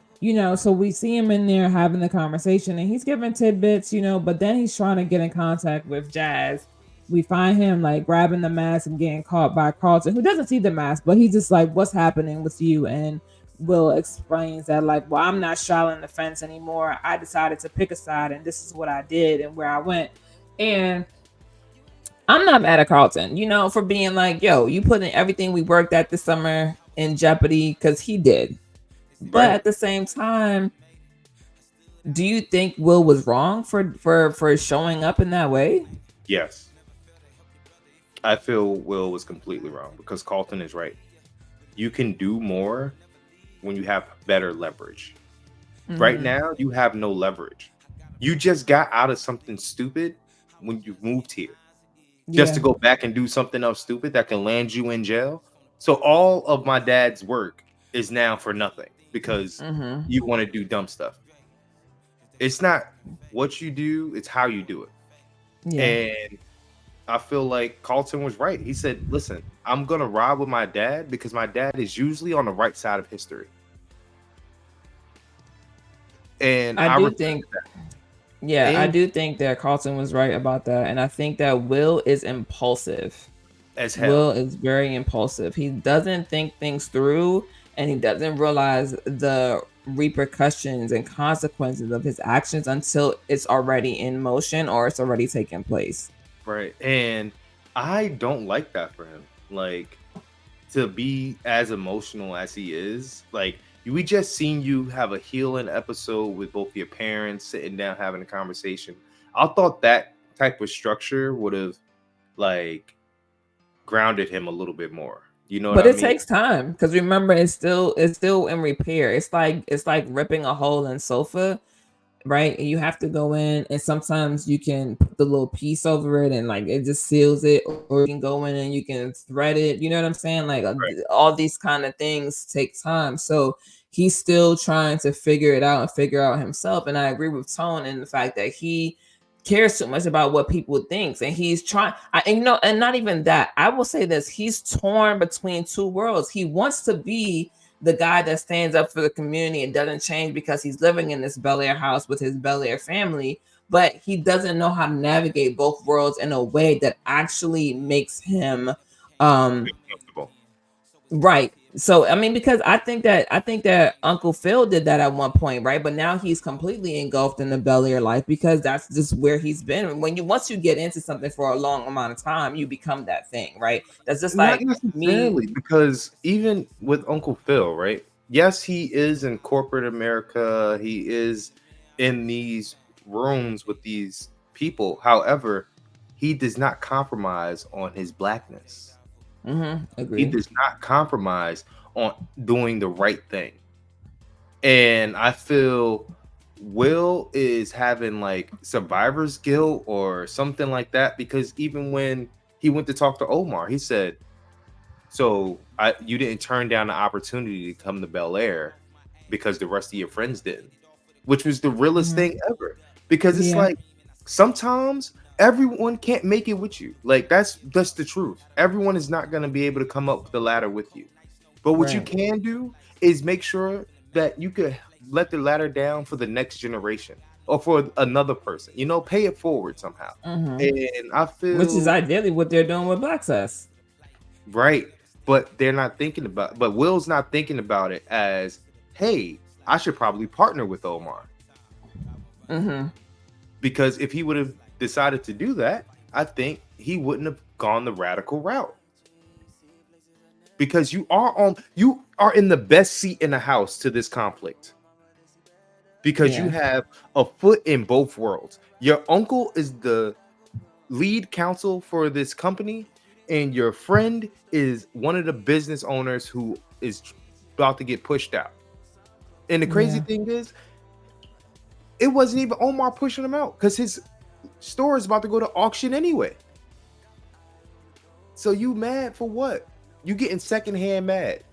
so we see him in there having the conversation and he's giving tidbits, but then he's trying to get in contact with Jazz. We find him like grabbing the mask and getting caught by Carlton, who doesn't see the mask, but he's just like, what's happening with you? And Will explains that like, well, I'm not straddling the fence anymore. I decided to pick a side and this is what I did and where I went. And I'm not mad at Carlton, for being like, yo, you put in everything we worked at this summer in jeopardy, because he did. Right. But at the same time, do you think Will was wrong for showing up in that way? Yes. I feel Will was completely wrong because Carlton is right. You can do more when you have better leverage. Mm-hmm. Right now, you have no leverage. You just got out of something stupid when you moved here. Just to go back and do something else stupid that can land you in jail. So all of my dad's work is now for nothing because you want to do dumb stuff. It's not what you do, it's how you do it. Yeah. And I feel like Carlton was right. He said, listen, I'm going to ride with my dad because my dad is usually on the right side of history. And I do think that. Yeah, and I do think that Carlton was right about that. And I think that Will is impulsive. As hell. Will is very impulsive. He doesn't think things through and he doesn't realize the repercussions and consequences of his actions until it's already in motion or it's already taken place. Right. And I don't like that for him. Like, to be as emotional as he is. Like, we just seen you have a healing episode with both your parents sitting down having a conversation. I thought that type of structure would have like grounded him a little bit more. You know, but it takes time because remember, it's still in repair. It's like ripping a hole in sofa, right? And you have to go in, and sometimes you can put the little piece over it, and like it just seals it, or you can go in and you can thread it. You know what I'm saying? Like all these kind of things take time. So he's still trying to figure it out and figure out himself. And I agree with Tone in the fact that he cares so much about what people think, and he's trying. And not even that. I will say this: he's torn between two worlds. He wants to be the guy that stands up for the community and doesn't change because he's living in this Bel-Air house with his Bel-Air family, but he doesn't know how to navigate both worlds in a way that actually makes him comfortable. Right. So I mean, because I think that Uncle Phil did that at one point, right? But now he's completely engulfed in the Bel-Air life because that's just where he's been. Once you get into something for a long amount of time, you become that thing, right? That's just like me. Because even with Uncle Phil, right? Yes, he is in corporate America. He is in these rooms with these people. However, he does not compromise on his blackness. Agree. He does not compromise on doing the right thing. And I feel Will is having like survivor's guilt or something like that, because even when he went to talk to Omar. He said, so you didn't turn down the opportunity to come to Bel-Air because the rest of your friends didn't, which was the realest thing ever. Because it's like, sometimes everyone can't make it with you. Like, that's the truth. Everyone is not going to be able to come up the ladder with you. But what you can do is make sure that you could let the ladder down for the next generation or for another person. You know, pay it forward somehow. And I feel, which is ideally what they're doing with Blackccess. Right. But they're not thinking about, but Will's not thinking about it as, hey, I should probably partner with Omar. Because if he would have decided to do that, I think he wouldn't have gone the radical route. Because you are in the best seat in the house to this conflict. Because you have a foot in both worlds. Your uncle is the lead counsel for this company, and your friend is one of the business owners who is about to get pushed out. And the crazy thing is, it wasn't even Omar pushing him out because his store is about to go to auction anyway. So you mad for what? You getting secondhand mad.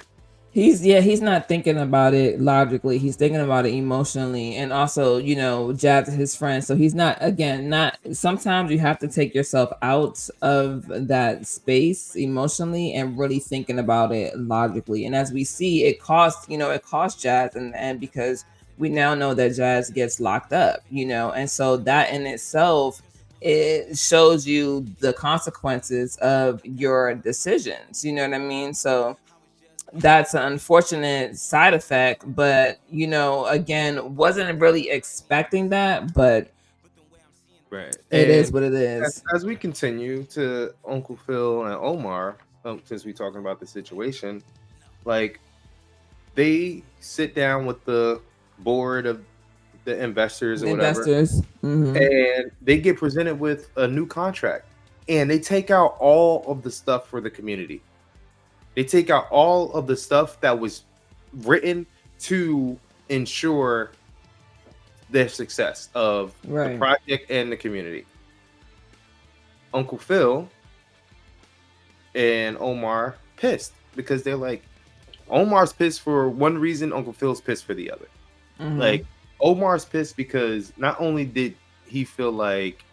He's not thinking about it logically. He's thinking about it emotionally, and also, you know, Jazz is his friend. So he's not sometimes you have to take yourself out of that space emotionally and really thinking about it logically. And as we see, it costs Jazz, and because we now know that Jazz gets locked up, you know, and so that in itself, it shows you the consequences of your decisions. You know what I mean? So that's an unfortunate side effect, but, you know, again, wasn't really expecting that, but it is what it is. As we continue to Uncle Phil and Omar, since we're talking about the situation, like, they sit down with the board of the investors or whatever, and they get presented with a new contract, and they take out all of the stuff for the community. They take out all of the stuff that was written to ensure the success of the project and the community. Uncle Phil and Omar pissed because they're like, Omar's pissed for one reason, Uncle Phil's pissed for the other. Like, Omar's pissed because not only did he feel like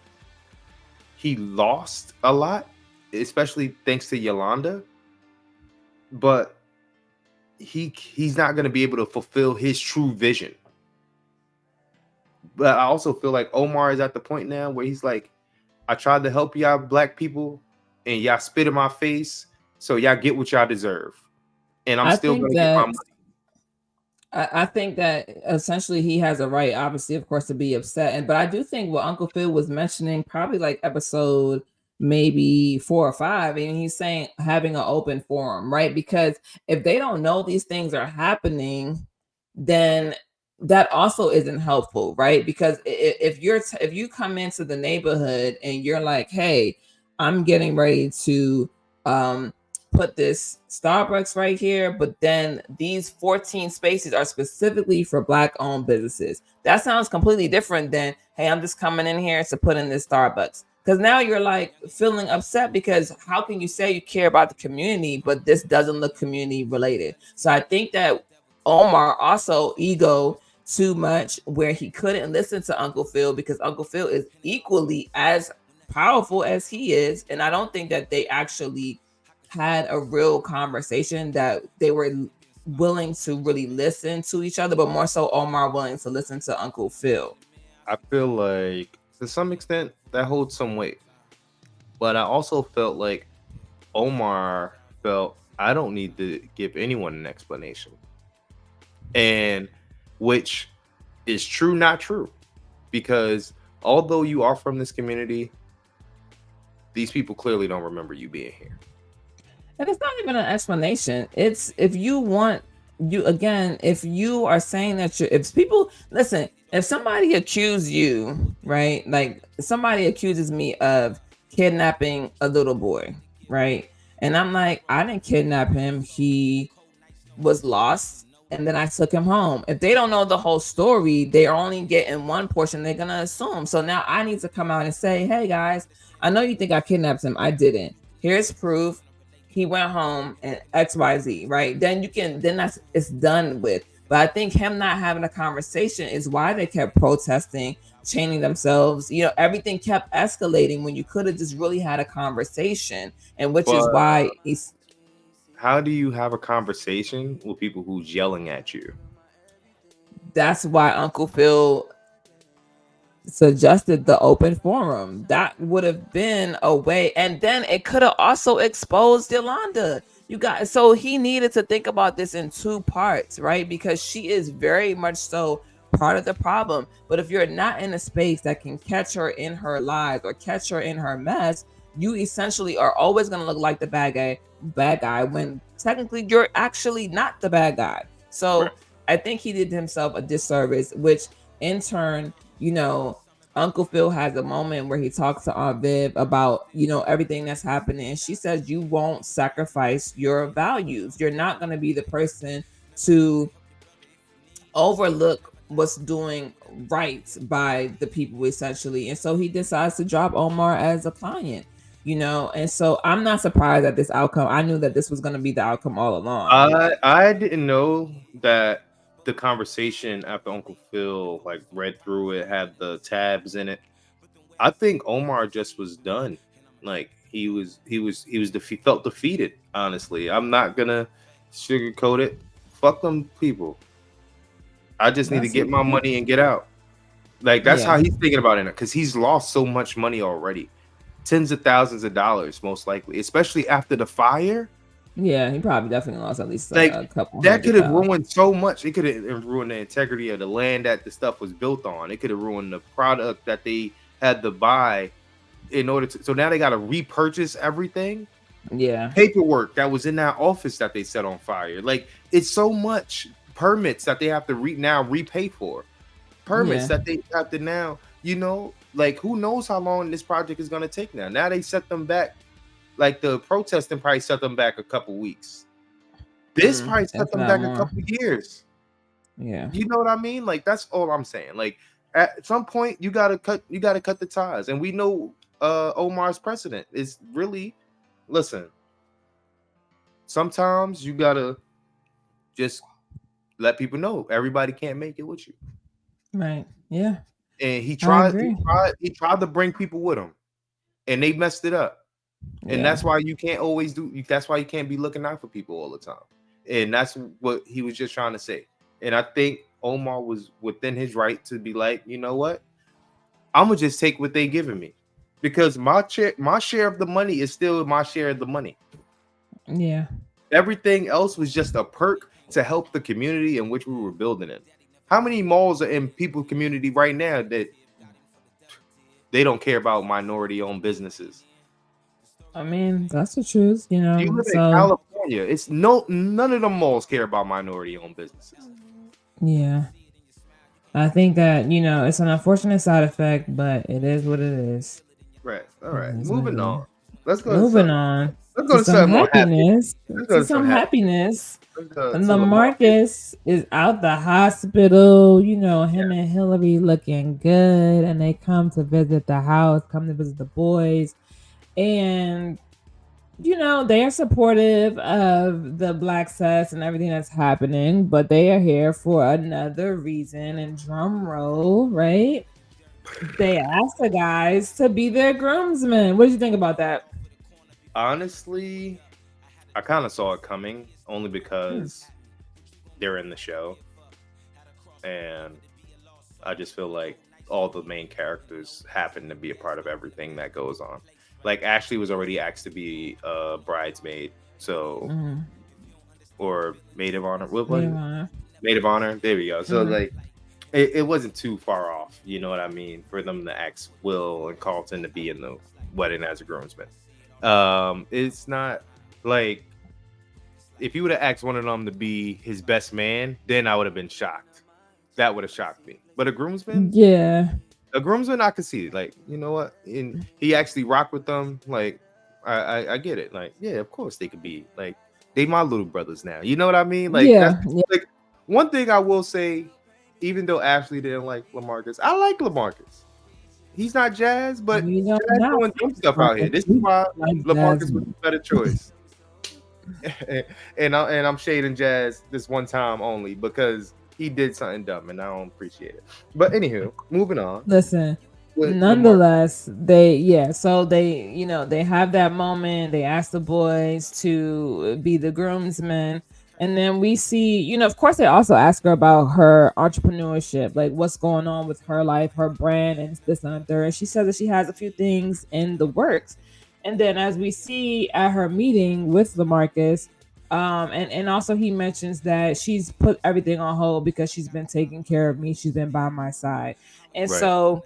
he lost a lot, especially thanks to Yolanda, but he's not going to be able to fulfill his true vision. But I also feel like Omar is at the point now where he's like, I tried to help y'all black people and y'all spit in my face, so y'all get what y'all deserve. And I'm still going to get my money. I think that essentially he has a right, obviously, of course, to be upset. But I do think what Uncle Phil was mentioning, probably like episode maybe 4 or 5, and he's saying having an open forum, right? Because if they don't know these things are happening, then that also isn't helpful, right? Because if you come into the neighborhood and you're like, hey, I'm getting ready to put this Starbucks right here, but then these 14 spaces are specifically for black owned businesses. That sounds completely different than, hey, I'm just coming in here to put in this Starbucks. Because now you're like feeling upset because how can you say you care about the community, but this doesn't look community related? So I think that Omar also ego too much where he couldn't listen to Uncle Phil because Uncle Phil is equally as powerful as he is. And I don't think that they actually had a real conversation that they were willing to really listen to each other, but more so Omar willing to listen to Uncle Phil. I feel like to some extent that holds some weight, but I also felt like Omar felt I don't need to give anyone an explanation, and which is true, not true, because although you are from this community, these people clearly don't remember you being here. And it's not even an explanation. It's if you want if you are saying that if somebody accuse you, right? Like somebody accuses me of kidnapping a little boy, right? And I'm like, I didn't kidnap him. He was lost. And then I took him home. If they don't know the whole story, they're only getting one portion. They're going to assume. So now I need to come out and say, hey guys, I know you think I kidnapped him. I didn't. Here's proof. He went home and XYZ, right? Then it's done with. But I think him not having a conversation is why they kept protesting, chaining themselves. Everything kept escalating when you could have just really had a conversation, and which is why he's. How do you have a conversation with people who's yelling at you? That's why Uncle Phil suggested the open forum. That would have been a way, and then it could have also exposed Yolanda. So he needed to think about this in two parts, right? Because she is very much so part of the problem. But if you're not in a space that can catch her in her lies or catch her in her mess, you essentially are always going to look like the bad guy when technically you're actually not the bad guy. So right. I think he did himself a disservice, which in turn, Uncle Phil has a moment where he talks to Aunt Viv about, everything that's happening. And she says, you won't sacrifice your values. You're not going to be the person to overlook what's doing right by the people, essentially. And so he decides to drop Omar as a client, and so I'm not surprised at this outcome. I knew that this was going to be the outcome all along. I didn't know that the conversation after Uncle Phil read through it had the tabs in it. I think Omar just was done. He felt defeated. Honestly, I'm not gonna sugarcoat it. Fuck them people. I just need to get my money and get out. That's how he's thinking about it, because he's lost so much money already, tens of thousands of dollars, most likely, especially after the fire. Yeah, he probably definitely lost at least a couple. That could have ruined so much. It could have ruined the integrity of the land that the stuff was built on. It could have ruined the product that they had to buy in order to. So now they got to repurchase everything. Yeah, paperwork that was in that office that they set on fire. It's so much permits that they have to repay for. Permits that they have to now. Who knows how long this project is going to take now? Now they set them back. The protesting probably set them back a couple weeks. This probably set them back a couple years. Yeah. You know what I mean? That's all I'm saying. At some point you gotta cut the ties. And we know Omar's precedent is really, listen, sometimes you gotta just let people know everybody can't make it with you. Right. Yeah. And he tried to bring people with him, and they messed it up. And that's why you can't always that's why you can't be looking out for people all the time. And that's what he was just trying to say. And I think Omar was within his right to be like, you know what? I'm gonna just take what they giving me, because my share of the money is still my share of the money. Yeah. Everything else was just a perk to help the community in which we were building in. How many malls are in people's community right now that they don't care about minority-owned businesses? I mean, that's the truth, You live in California. It's none of the malls care about minority-owned businesses. Yeah. I think that, it's an unfortunate side effect, but it is what it is. Right. All right. Moving on. Let's go. Moving on. Let's go to some happiness. Some happiness. LaMarcus is out the hospital. Him and Hilary looking good, and they come to visit the house, come to visit the boys. And, they are supportive of the Blackccess and everything that's happening, but they are here for another reason. And drum roll, right? They asked the guys to be their groomsmen. What did you think about that? Honestly, I kind of saw it coming, only because they're in the show. And I just feel like all the main characters happen to be a part of everything that goes on. Ashley was already asked to be a bridesmaid, so or maid of honor. What was it? Maid of honor. There we go. So it wasn't too far off. You know what I mean? For them to ask Will and Carlton to be in the wedding as a groomsman. It's not if you would have asked one of them to be his best man, then I would have been shocked. That would have shocked me. But a groomsman? Yeah. A groomsman, I could see. You know what? And he actually rocked with them. I get it. Yeah, of course they could be. They my little brothers now. You know what I mean? One thing I will say, even though Ashley didn't like LaMarcus, I like LaMarcus. He's not Jazz, but We don't Jazz know. doing dumb stuff out here. This is why Like LaMarcus was Jasmine. a better choice. and I'm shading Jazz this one time only because he did something dumb and I don't appreciate it. But anywho, moving on. Listen, With nonetheless, they they have that moment. They ask the boys to be the groomsmen. And then we see, of course, they also ask her about her entrepreneurship, like what's going on with her life, her brand, and this and that. And she says that she has a few things in the works. And then, as we see at her meeting with LaMarcus, and also he mentions that she's put everything on hold because she's been taking care of me. She's been by my side, and Right. so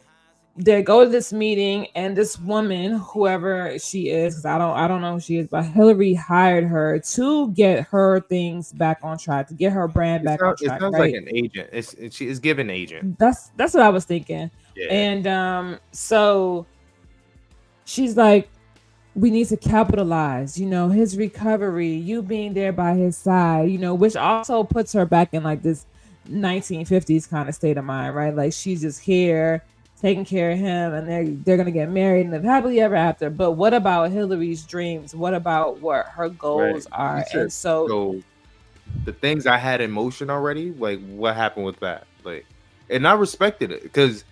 they go to this meeting, and this woman, whoever she is, because I don't know who she is, but Hilary hired her to get her things back on track, to get her brand back on It track. sounds Right? like an agent. She is given agent. That's what I was thinking. Yeah. And so she's like, we need to capitalize, his recovery, you being there by his side, which also puts her back in like this 1950s kind of state of mind, right? Like she's just here taking care of him, and they're gonna get married and live happily ever after. But what about Hilary's dreams? What about what her goals are? And so the things I had in motion already, like what happened with that? Like, and I respected it because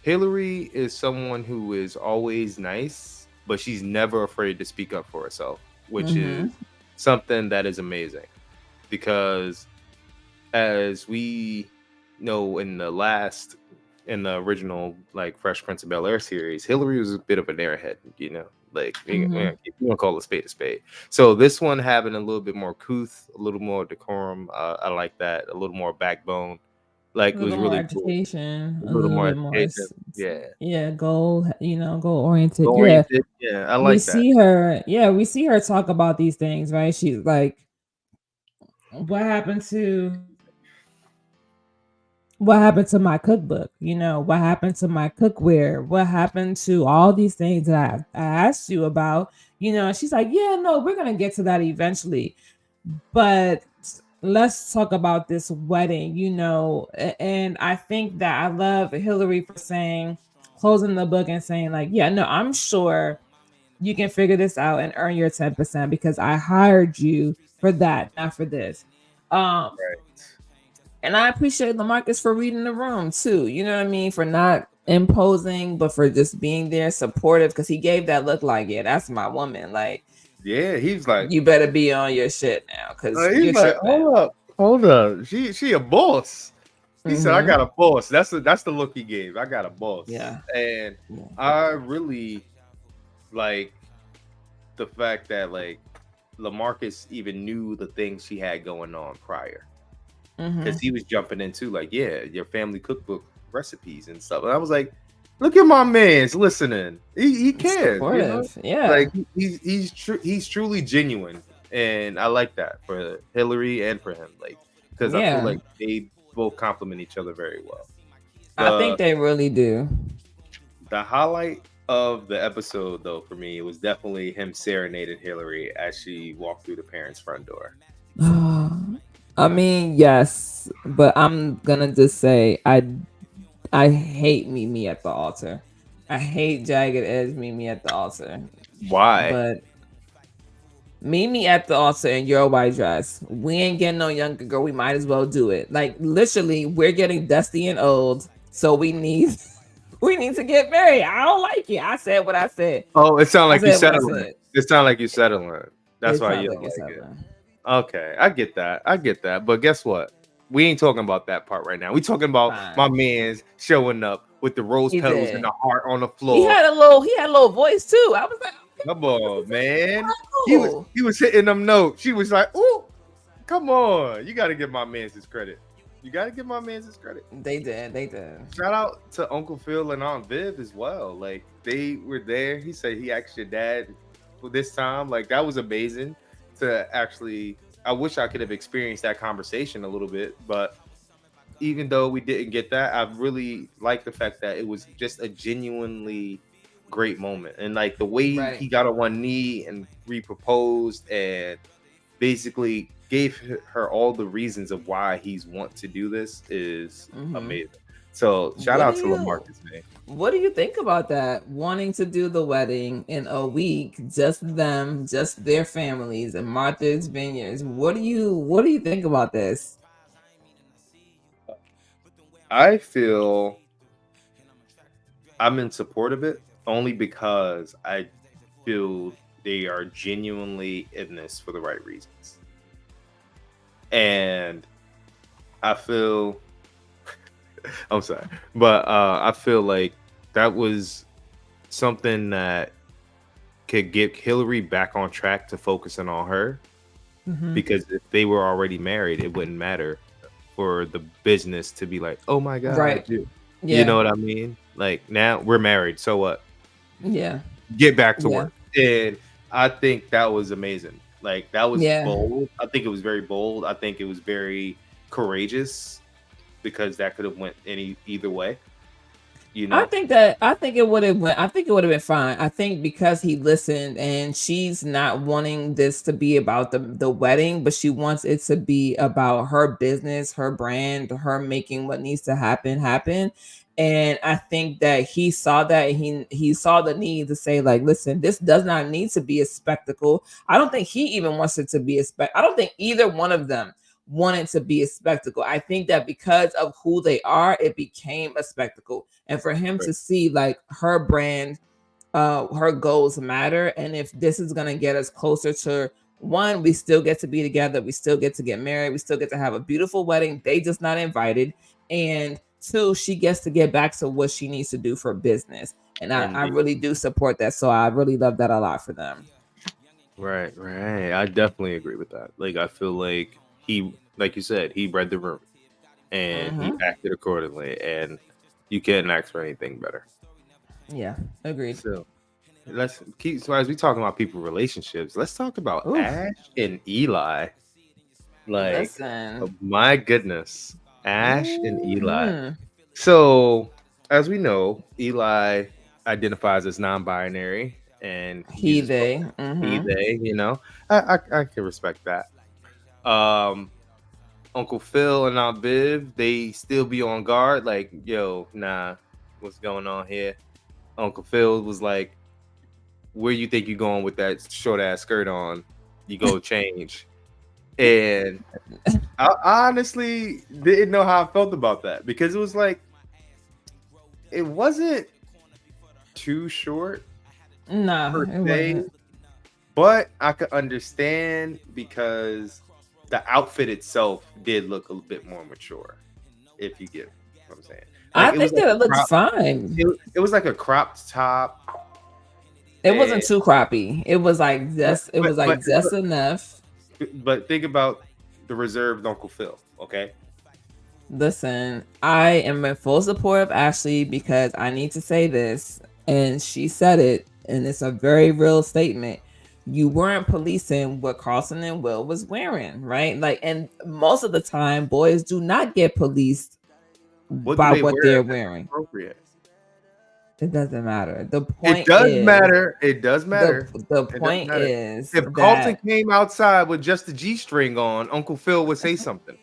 Hilary is someone who is always nice, but she's never afraid to speak up for herself, which is something that is amazing. Because as we know in the original like Fresh Prince of Bel-Air series, Hilary was a bit of an airhead, like you want to call a spade a spade. So this one having a little bit more couth, a little more decorum, I like that, a little more backbone. Like it was really education, cool. A little more more, goal oriented. Yeah, I like that. We see her talk about these things, right? She's like, what happened to my cookbook? What happened to my cookware? What happened to all these things that I asked you about? And she's like, yeah, no, we're gonna get to that eventually, but let's talk about this wedding, and I think that I love Hilary for closing the book and saying like, yeah, no, I'm sure you can figure this out and earn your 10% because I hired you for that, not for this. Right. And I appreciate LaMarcus for reading the room too. You know what I mean? For not imposing, but for just being there, supportive, because he gave that look like, yeah, that's my woman. Like, yeah, he's like, you better be on your shit now, because he's like, hold up, she a boss. He said, I got a boss. That's the look he gave. I got a boss. Yeah, and I really like the fact that like LaMarcus even knew the things she had going on prior, because he was jumping into like, yeah, your family cookbook recipes and stuff. And I was like, look at my man's listening. He cares. Yeah, like he's truly genuine, and I like that for Hilary and for him. Like, because I feel like they both complement each other very well. I think they really do. The highlight of the episode, though, for me, it was definitely him serenading Hilary as she walked through the parents' front door. I mean, yes, but I'm gonna just say I hate Meet Me at the Altar. I hate Jagged Edge Meet Me at the Altar. Why? But Meet Me at the Altar in your white dress. We ain't getting no younger girl. We might as well do it. Like literally, we're getting dusty and old, so we need to get married. I don't like it. I said what I said. Oh, it sounded like you settling. It sounded like you settling. That's why you don't like it. Okay, I get that. But guess what? We ain't talking about that part right now. We talking about my man's showing up with the rose petals and the heart on the floor. He had a little voice too. I was like, come on, man. He was hitting them notes. She was like, "Ooh, come on! You got to give my man's his credit. You got to give my man's his credit." They did. Shout out to Uncle Phil and Aunt Viv as well. Like they were there. He said he asked your dad for this time. Like that was amazing to actually. I wish I could have experienced that conversation a little bit, but even though we didn't get that, I really like the fact that it was just a genuinely great moment. And like the way he got on one knee and re-proposed and basically gave her all the reasons of why he's want to do this is amazing. So shout What out do to you LaMarcus, man. what do you think about that? Wanting to do the wedding in a week, just them, just their families, and Martha's Vineyards. What do you think about this? I feel I'm in support of it only because I feel they are genuinely in this for the right reasons. And I feel I'm sorry, but I feel like that was something that could get Hilary back on track to focusing on her, Mhm. because if they were already married, it wouldn't matter for the business to be like, oh my God, Right. you Yeah. know what I mean? Like, now we're married, so what? Yeah. Get back to Yeah. work. And I think that was amazing. Like, that was Yeah. bold. I think it was very bold. I think it was very courageous, because that could have went either way. You I know, think it would have went. I think it would have been fine. I think because he listened, and she's not wanting this to be about the wedding, but she wants it to be about her business, her brand, her making what needs to happen. And I think that he saw that, and he saw the need to say, like, listen, this does not need to be a spectacle. I don't think he even wants it to be a I don't think either one of them wanted to be a spectacle. I think that because of who they are, it became a spectacle. And for him right. to see like her brand, her goals matter. And if this is gonna get us closer to one, we still get to be together, we still get to get married, we still get to have a beautiful wedding. They just not invited. And two, she gets to get back to what she needs to do for business. And I Indeed. really do support that. So I really love that a lot for them. Right. I definitely agree with that. Like, I feel like he, like you said, he read the room and he Mhm. acted accordingly, and you can't ask for anything better. Yeah, agreed. So let's keep. So as we talking about people relationships, let's talk about Oof. Ash and Eli. Like, Listen. my goodness, Ash and Eli. Mhm. So as we know, Eli identifies as non-binary and He, uses they. he, Mhm. they. You know, I can respect that. Uncle Phil and Aunt Viv, they still be on guard. Like, yo, nah, what's going on here? Uncle Phil was like, where you think you going with that short ass skirt on? You go change. And I honestly didn't know how I felt about that, because it was like, it wasn't too short Nah, per it se, wasn't. but I could understand because the outfit itself did look a bit more mature, if you get what I'm saying. I Like, it was think like that a it looks crop. fine. It was like a cropped top. It wasn't And too crappy. It was like just it but was like just enough. but think about the reserved Uncle Phil, okay? Listen, I am in full support of Ashley because I need to say this, and she said it, and it's a very real statement. You weren't policing what Carlton and Will was wearing, right? Like, and most of the time, boys do not get policed What do by they what wear they're if it's wearing. appropriate? It doesn't matter. The It point does is, matter. It does matter. the It does point matter. is If Carlton that came outside with just a G-string on, Uncle Phil would say something.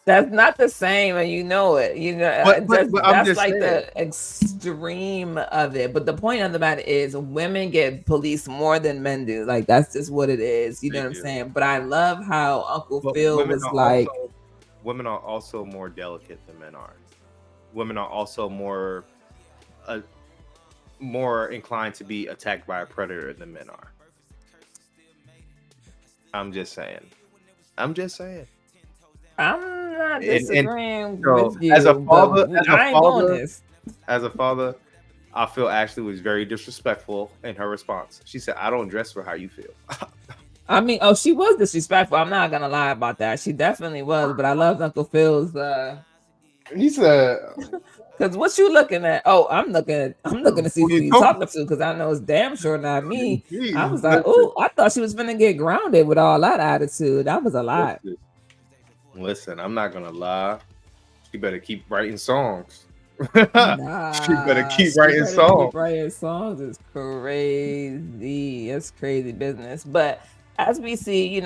that's not the same, and you know it. You know But I'm that's just like saying. the extreme of it. But the point of the matter is, women get policed more than men do. Like, that's just what it is. You know They what I'm do. saying? But I love how Uncle But Phil was like, women are also more delicate than men are. Women are also more inclined to be attacked by a predator than men are. I'm just saying. I'm not And disagreeing so, with you, but I ain't going this. as a father, I feel Ashley was very disrespectful in her response. She said, "I don't dress for how you feel." I mean, she was disrespectful. I'm not gonna lie about that. She definitely was. But I loved Uncle Phil's. He said, Because what you looking at? Oh, I'm looking to see who you talking to, because I know it's damn sure not me. I was like, oh, I thought she was gonna get grounded with all that attitude. That was a lot. Listen, I'm not gonna lie. She better keep writing songs. Nah, she better keep writing songs. Keep writing songs is crazy. It's crazy business. But as we see,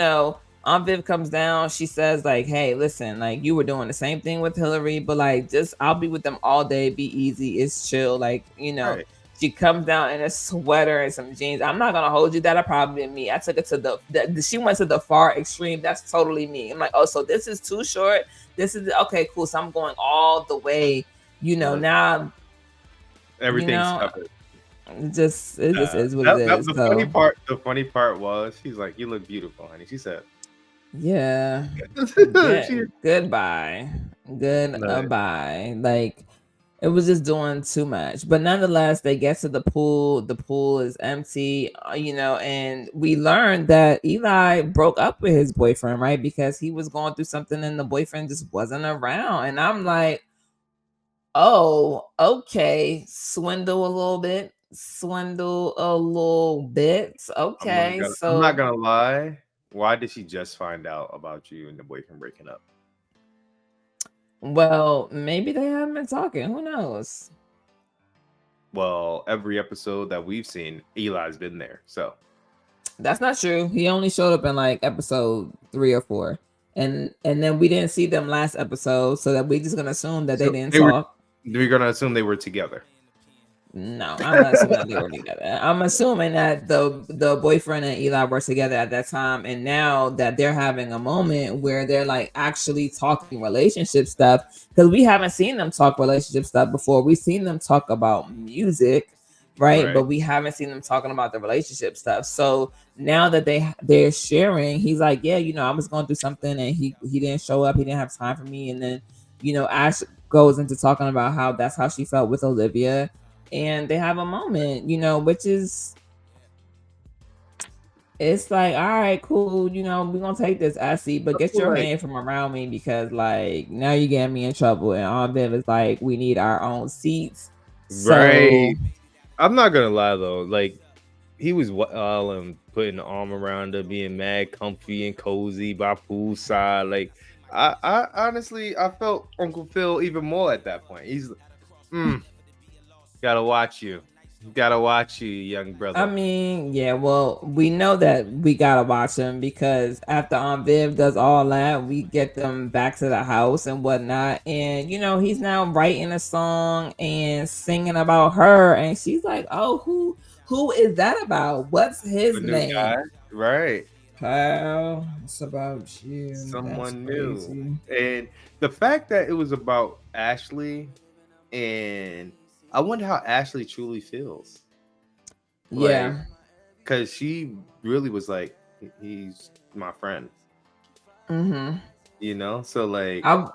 Aunt Viv comes down. She says, like, hey, listen, like, you were doing the same thing with Hilary, but like, just I'll be with them all day. Be easy. It's chill. Like, Right. she comes down in a sweater and some jeans. I'm not gonna hold you. That'll probably be me. I took it to she went to the far extreme. That's totally me. I'm like, oh, so this is too short. This is okay, cool. So I'm going all the way. Now Everything's covered. it just is what it is. The funny part was he's like, "You look beautiful, honey." She said, yeah. Goodbye. Like, it was just doing too much. But nonetheless, they get to the pool. The pool is empty, and we learned that Eli broke up with his boyfriend, right? Because he was going through something and the boyfriend just wasn't around. And I'm like, oh, okay. Swindle a little bit. Okay. I'm not gonna lie. Why did she just find out about you and the boyfriend breaking up? Well, maybe they haven't been talking. Who knows? Well, every episode that we've seen, Eli's been there. So that's not true. He only showed up in like episode 3 or 4. And then we didn't see them last episode, so that we're just gonna assume that they didn't talk. We're gonna assume they were together. No, I'm not assuming they were together. I'm assuming that the boyfriend and Eli were together at that time, and now that they're having a moment where they're like actually talking relationship stuff, because we haven't seen them talk relationship stuff before. We've seen them talk about music, right? But we haven't seen them talking about the relationship stuff. So now that they're sharing, he's like, yeah, I was going through something, and he didn't show up. He didn't have time for me, and then Ash goes into talking about how that's how she felt with Olivia. And they have a moment, which is, it's like, all right, cool, we're gonna take this, I see, but get your hand from around me, because like now you're getting me in trouble. And Aunt Viv is like, we need our own seats. Right. So, I'm not gonna lie though, like he was putting the arm around her, being mad comfy and cozy by poolside. Like I honestly, I felt Uncle Phil even more at that point. He's gotta watch you, young brother. I mean, yeah, well, we know that we gotta watch him, because after Aunt Viv does all that, we get them back to the house and whatnot. And he's now writing a song and singing about her, and she's like, oh, who is that about? What's his name? Guy? Right. Kyle, it's about you. Someone new. And the fact that it was about Ashley, and I wonder how Ashley truly feels. Yeah. Because she really was like, he's my friend. Mm-hmm. So like, I'm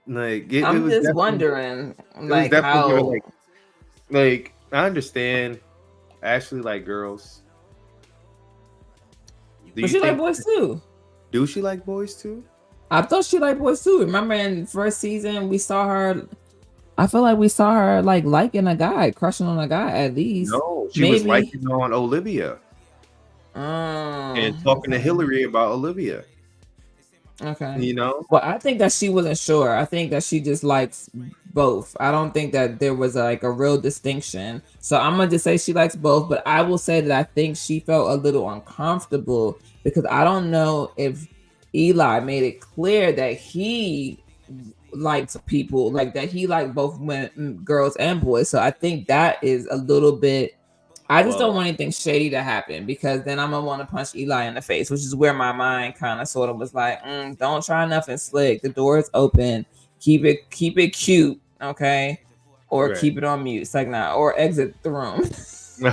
just wondering, like, how. Like, I understand Ashley like girls. But she like boys too. Do she like boys too? I thought she liked boys too. Remember in first season we saw her. I feel like we saw her like liking a guy, crushing on a guy at least. No, she was liking on Olivia. And talking to Hilary about Olivia. Okay. Well, I think that she wasn't sure. I think that she just likes both. I don't think that there was like a real distinction. So I'm gonna just say she likes both, but I will say that I think she felt a little uncomfortable, because I don't know if Eli made it clear that he liked people, like that he liked both girls and boys. So I think that is a little bit, I just don't want anything shady to happen, because then I'm gonna want to punch Eli in the face, which is where my mind kind of sort of was like, don't try nothing slick. The door is open. Keep it cute, okay? Or keep it on mute. It's like, nah, or exit the room.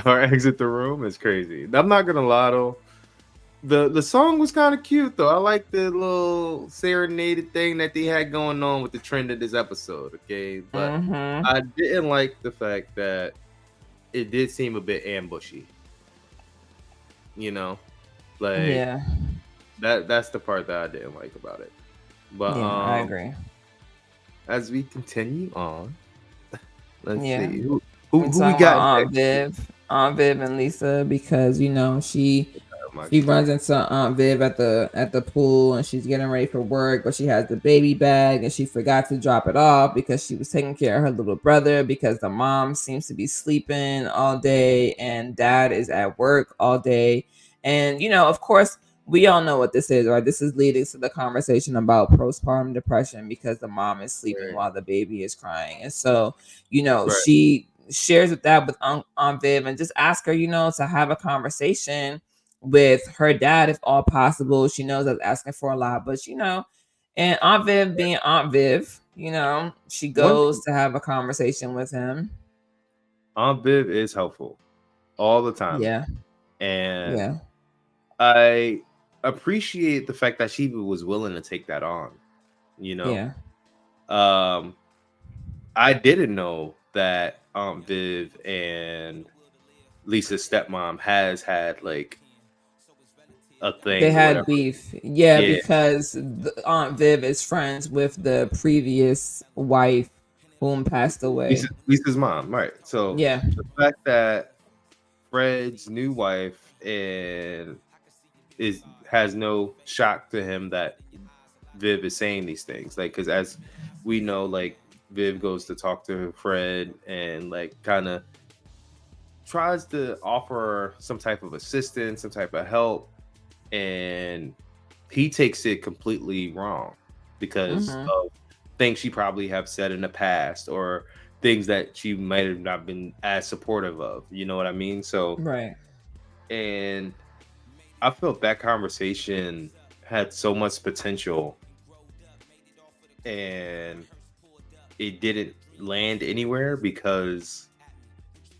Or exit the room is crazy. I'm not gonna lie though. The song was kind of cute though. I like the little serenaded thing that they had going on with the trend of this episode. Okay, but I didn't like the fact that it did seem a bit ambushy. Like that's the part that I didn't like about it. But I agree. As we continue on, let's see who we got. Aunt Viv and Lisa, because she runs into Aunt Viv at the pool, and she's getting ready for work, but she has the baby bag and she forgot to drop it off because she was taking care of her little brother, because the mom seems to be sleeping all day and dad is at work all day. And of course, we all know what this is, right? This is leading to the conversation about postpartum depression because the mom is sleeping Right. while the baby is crying. And so, Right. she shares with that with Aunt Viv and just ask her, to have a conversation with her dad if all possible. She knows that's asking for a lot, but and Aunt Viv being Aunt Viv, she goes to have a conversation with him. Aunt Viv is helpful all the time. Yeah. And Yeah. I appreciate the fact that she was willing to take that on. Yeah. I didn't know that Aunt Viv and Lisa's stepmom has had like a thing. They or had whatever. beef. Yeah, because Aunt Viv is friends with the previous wife whom passed away. Lisa's mom, right? So Yeah. the fact that Fred's new wife has no shock to him that Viv is saying these things, like, because as we know, like, Viv goes to talk to Fred and like kind of tries to offer some type of assistance, some type of help, and he takes it completely wrong because of things she probably have said in the past or things that she might have not been as supportive of. You know what I mean? So right. And I felt that conversation had so much potential and it didn't land anywhere because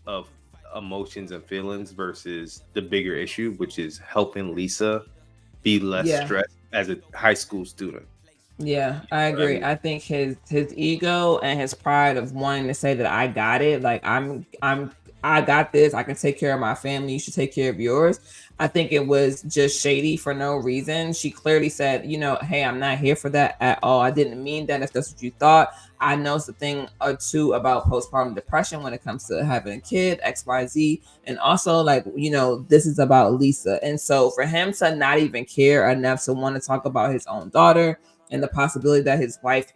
of emotions and feelings versus the bigger issue, which is helping Lisa be less stressed as a high school student. Yeah, I agree. I think his ego and his pride of wanting to say that I got it, like I got this, I can take care of my family, you should take care of yours. I think it was just shady for no reason. She clearly said, hey, I'm not here for that at all. I didn't mean that if that's what you thought. I know it's a thing or two about postpartum depression when it comes to having a kid, XYZ. And also, like, this is about Lisa. And so for him to not even care enough to want to talk about his own daughter and the possibility that his wife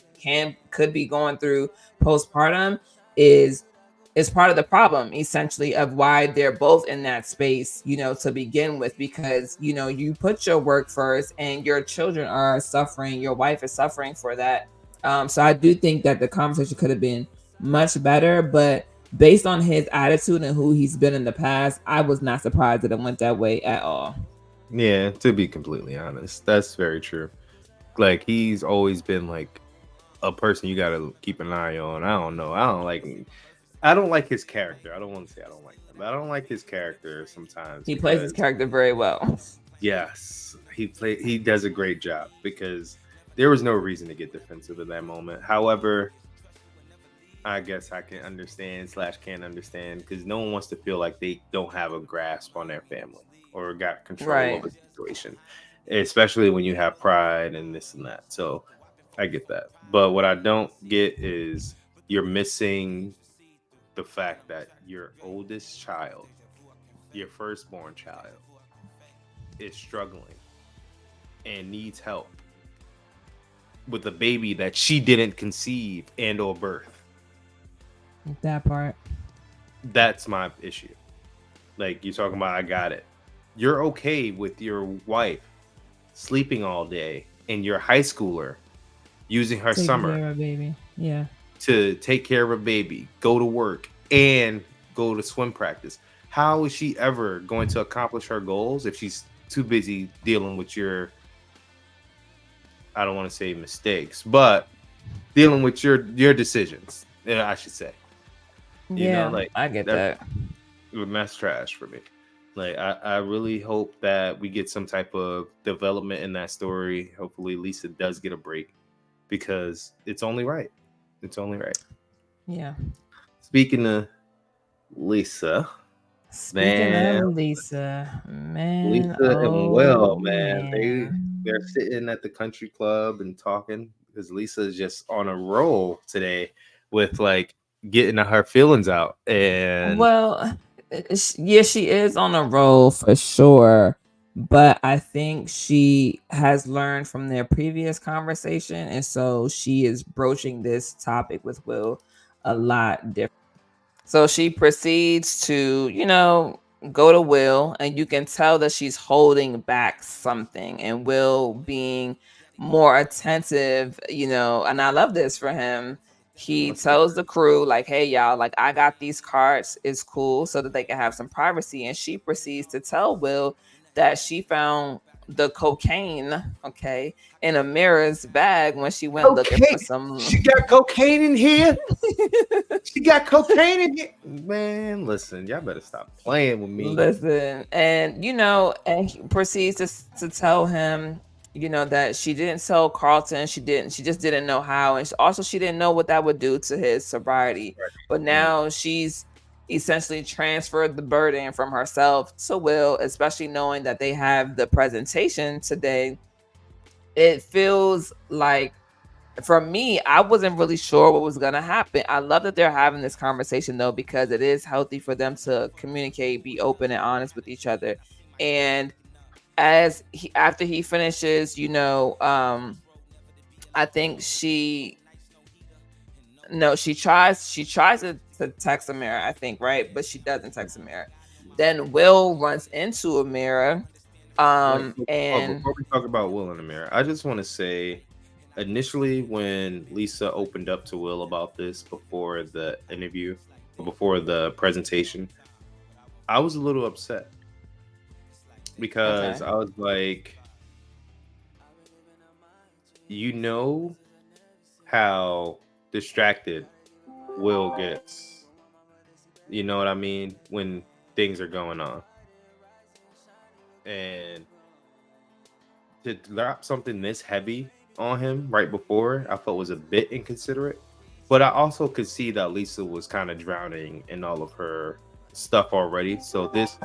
could be going through postpartum is part of the problem, essentially, of why they're both in that space, to begin with, because you put your work first and your children are suffering, your wife is suffering for that. So I do think that the conversation could have been much better, but based on his attitude and who he's been in the past, I was not surprised that it went that way at all. Yeah, to be completely honest, that's very true. Like, he's always been like a person you gotta keep an eye on. I don't know. I don't like his character. I don't want to say I don't like him, but I don't like his character sometimes. He plays his character very well. Yes, he does a great job because there was no reason to get defensive in that moment. However, I guess I can understand / can't understand because no one wants to feel like they don't have a grasp on their family or got control of the situation, especially when you have pride and this and that. So I get that. But what I don't get is you're missing the fact that your oldest child, your firstborn child, is struggling and needs help with a baby that she didn't conceive and or birth. That part. That's my issue. Like, you're talking about, I got it. You're okay with your wife sleeping all day and your high schooler using her summer baby. Yeah. to take care of a baby, go to work, and go to swim practice. How is she ever going to accomplish her goals if she's too busy dealing with your, I don't want to say mistakes, but dealing with your decisions, I should say. I get that. That's trash for me. Like, I really hope that we get some type of development in that story. Hopefully Lisa does get a break because it's only right. It's only right. Yeah. Speaking of Lisa, man. Lisa and Will, man, they're sitting at the country club and talking because Lisa is just on a roll today with like getting her feelings out. And yeah, she is on a roll for sure. But I think she has learned from their previous conversation. And so she is broaching this topic with Will a lot different. So she proceeds to, go to Will, and you can tell that she's holding back something, and Will being more attentive, and I love this for him. He Let's see. tells the crew, like, hey, y'all, like, I got these cards. It's cool, so that they can have some privacy. And she proceeds to tell Will that she found the cocaine, okay, in Amira's bag when she went looking for some. She got cocaine in here. She got cocaine in here. Man, listen, y'all better stop playing with me. Listen, and and he proceeds to tell him, that she didn't tell Carlton. She just didn't know how, and she didn't know what that would do to his sobriety. But now she's essentially transferred the burden from herself to Will, especially knowing that they have the presentation today. It feels like, for me, I wasn't really sure what was going to happen. I love that they're having this conversation, though, because it is healthy for them to communicate, be open and honest with each other. And after he finishes, I think she tries to text Amira, I think, right? But she doesn't text Amira. Then Will runs into Amira. And before we talk about Will and Amira, I just want to say, initially when Lisa opened up to Will about this before the interview, before the presentation, I was a little upset because I was like, how distracted Will gets. You know what I mean? When things are going on. And to drop something this heavy on him right before, I felt was a bit inconsiderate. But I also could see that Lisa was kind of drowning in all of her stuff already. So this...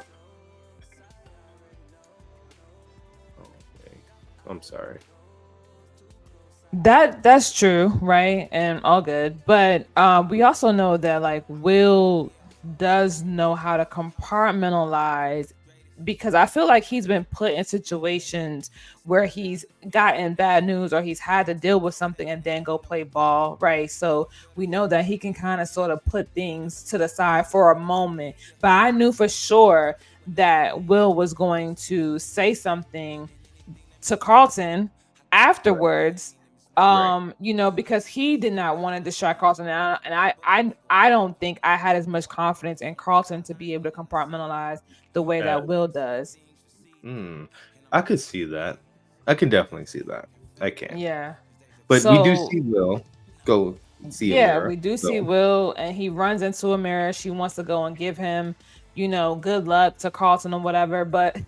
Okay. I'm sorry. That's true, right? And all good. But we also know that, like, Will does know how to compartmentalize, because I feel like he's been put in situations where he's gotten bad news or he's had to deal with something and then go play ball, right? So we know that he can kind of sort of put things to the side for a moment. But I knew for sure that Will was going to say something to Carlton afterwards. Because he did not want to distract Carlton, and I don't think I had as much confidence in Carlton to be able to compartmentalize the way that Will does. I could see that. I can definitely see that. I can. Yeah. But we do see Will go see Amira. We do see Will, and he runs into Amira. She wants to go and give him, good luck to Carlton or whatever. But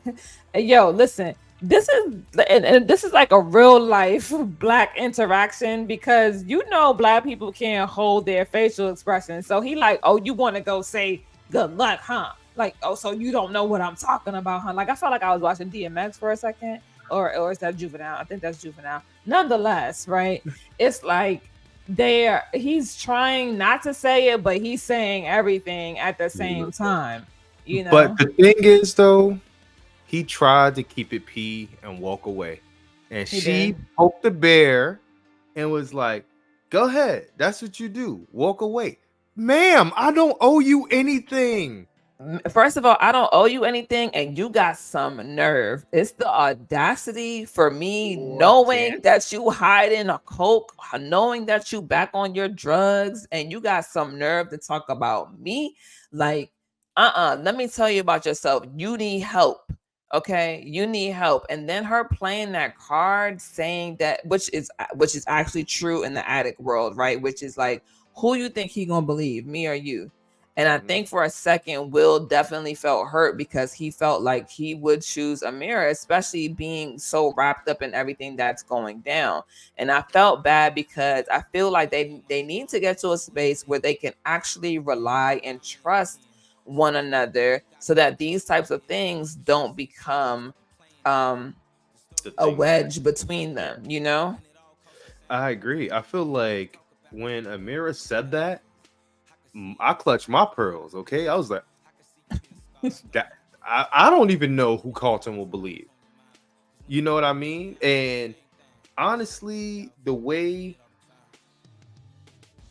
listen. This is like a real life Black interaction, because Black people can't hold their facial expressions. So he like, oh, you want to go say good luck, huh? Like, oh, so you don't know what I'm talking about, huh? Like, I felt like I was watching DMX for a second, or is that Juvenile? I think that's Juvenile. Nonetheless, right? It's like he's trying not to say it, but he's saying everything at the same time. But the thing is, though, he tried to keep it P and walk away. And she poked the bear and was like, go ahead. That's what you do. Walk away. Ma'am, I don't owe you anything. First of all, I don't owe you anything, and you got some nerve. It's the audacity for me, knowing that you hiding a coke, knowing that you back on your drugs, and you got some nerve to talk about me. Like, let me tell you about yourself. You need help. Okay, you need help. And then her playing that card, saying that, which is actually true in the addict world, right? Which is like, who you think he gonna believe, me or you? And I think for a second, Will definitely felt hurt, because he felt like he would choose Amira, especially being so wrapped up in everything that's going down. And I felt bad, because I feel like they need to get to a space where they can actually rely and trust one another, so that these types of things don't become a wedge between them. I agree. I feel like when Amira said that, I clutched my pearls. Okay, I was like, I don't even know who Carlton will believe. You know what I mean? And honestly, the way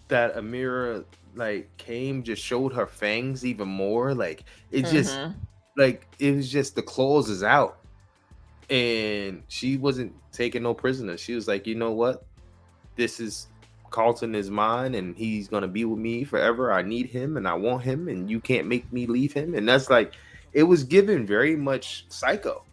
that Amira like came just showed her fangs even more. Like, it just like it was just the clause is out, and she wasn't taking no prisoners. She was like, you know what, this is Carlton is mine, and he's gonna be with me forever. I need him, and I want him, and you can't make me leave him. And that's like, it was given very much Psycho.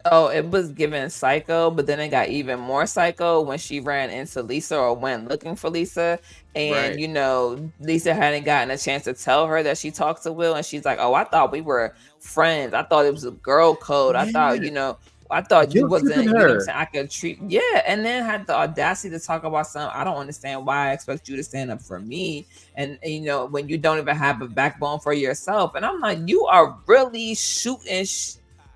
Oh, it was given Psycho, but then it got even more Psycho when she ran into Lisa or went looking for Lisa. And, Right. Lisa hadn't gotten a chance to tell her that she talked to Will. And she's like, oh, I thought we were friends. I thought it was a girl code. I thought, Yeah, I thought you guilt tripping wasn't, what I'm her. saying, I could treat, yeah. And then had the audacity to talk about something. I don't understand why I expect you to stand up for me. And when you don't even have a backbone for yourself. And I'm like, you are really shooting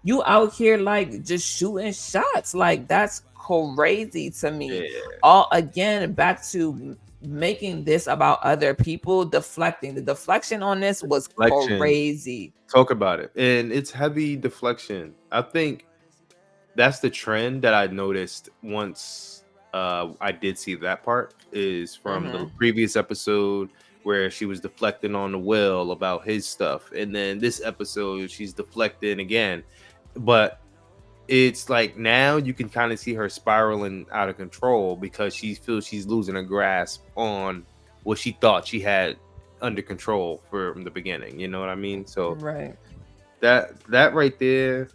you out here like just shooting shots. Like that's crazy to me. Yeah, All again back to making this about other people, deflecting. The deflection on this was deflection. crazy. Talk about it, and it's heavy deflection. I think that's the trend that I noticed once I did see that part is from the Mm-hmm. previous episode where she was deflecting on the Will about his stuff, and then this episode she's deflecting again, but it's like now you can kind of see her spiraling out of control because she feels she's losing a grasp on what she thought she had under control from the beginning. You know what I mean? So Right. that right there It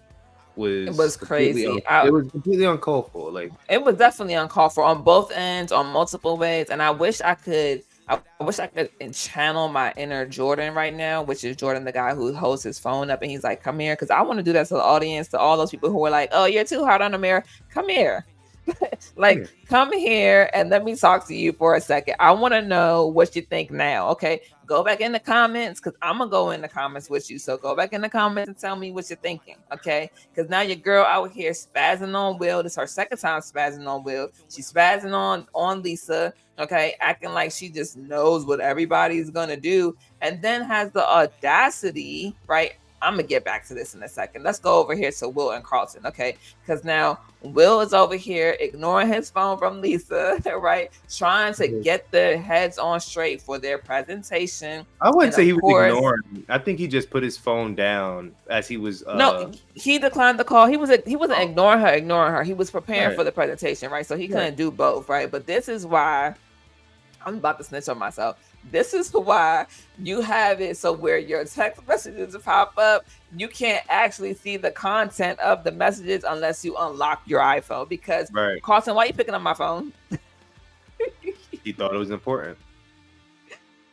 was was completely crazy. it was completely uncalled for. Like, It was definitely uncalled for on both ends, on multiple ways. And I wish I could. I wish I could channel my inner Jordan right now, which is Jordan, the guy who holds his phone up and he's like, "Come here," because I want to do that to the audience, to all those people who are like, "Oh, you're too hard on the mirror. Come here." Like, yeah, come here and let me talk to you for a second. I want to know what you think now. Okay, go back in the comments because I'm gonna go in the comments with you. So go back in the comments and tell me what you're thinking. Okay, because now your girl out here spazzing on Will. This is her second time spazzing on Will. She's spazzing on Lisa. Okay, acting like she just knows what everybody's gonna do, and then has the audacity, right? I'm gonna get back to this in a second. Let's go over here to Will and Carlton, okay? Because now Will is over here ignoring his phone from Lisa, right? Trying to get their heads on straight for their presentation. I wouldn't And say of he was course, ignoring. I think he just put his phone down as he was. no, he declined the call. He wasn't Oh, ignoring her. He was preparing right, for the presentation, right? So he right. couldn't do both, right? But this is why I'm about to snitch on myself. This is why you have it so where your text messages pop up, you can't actually see the content of the messages unless you unlock your iPhone. Because Right. Carlton, why are you picking up my phone? He thought it was important.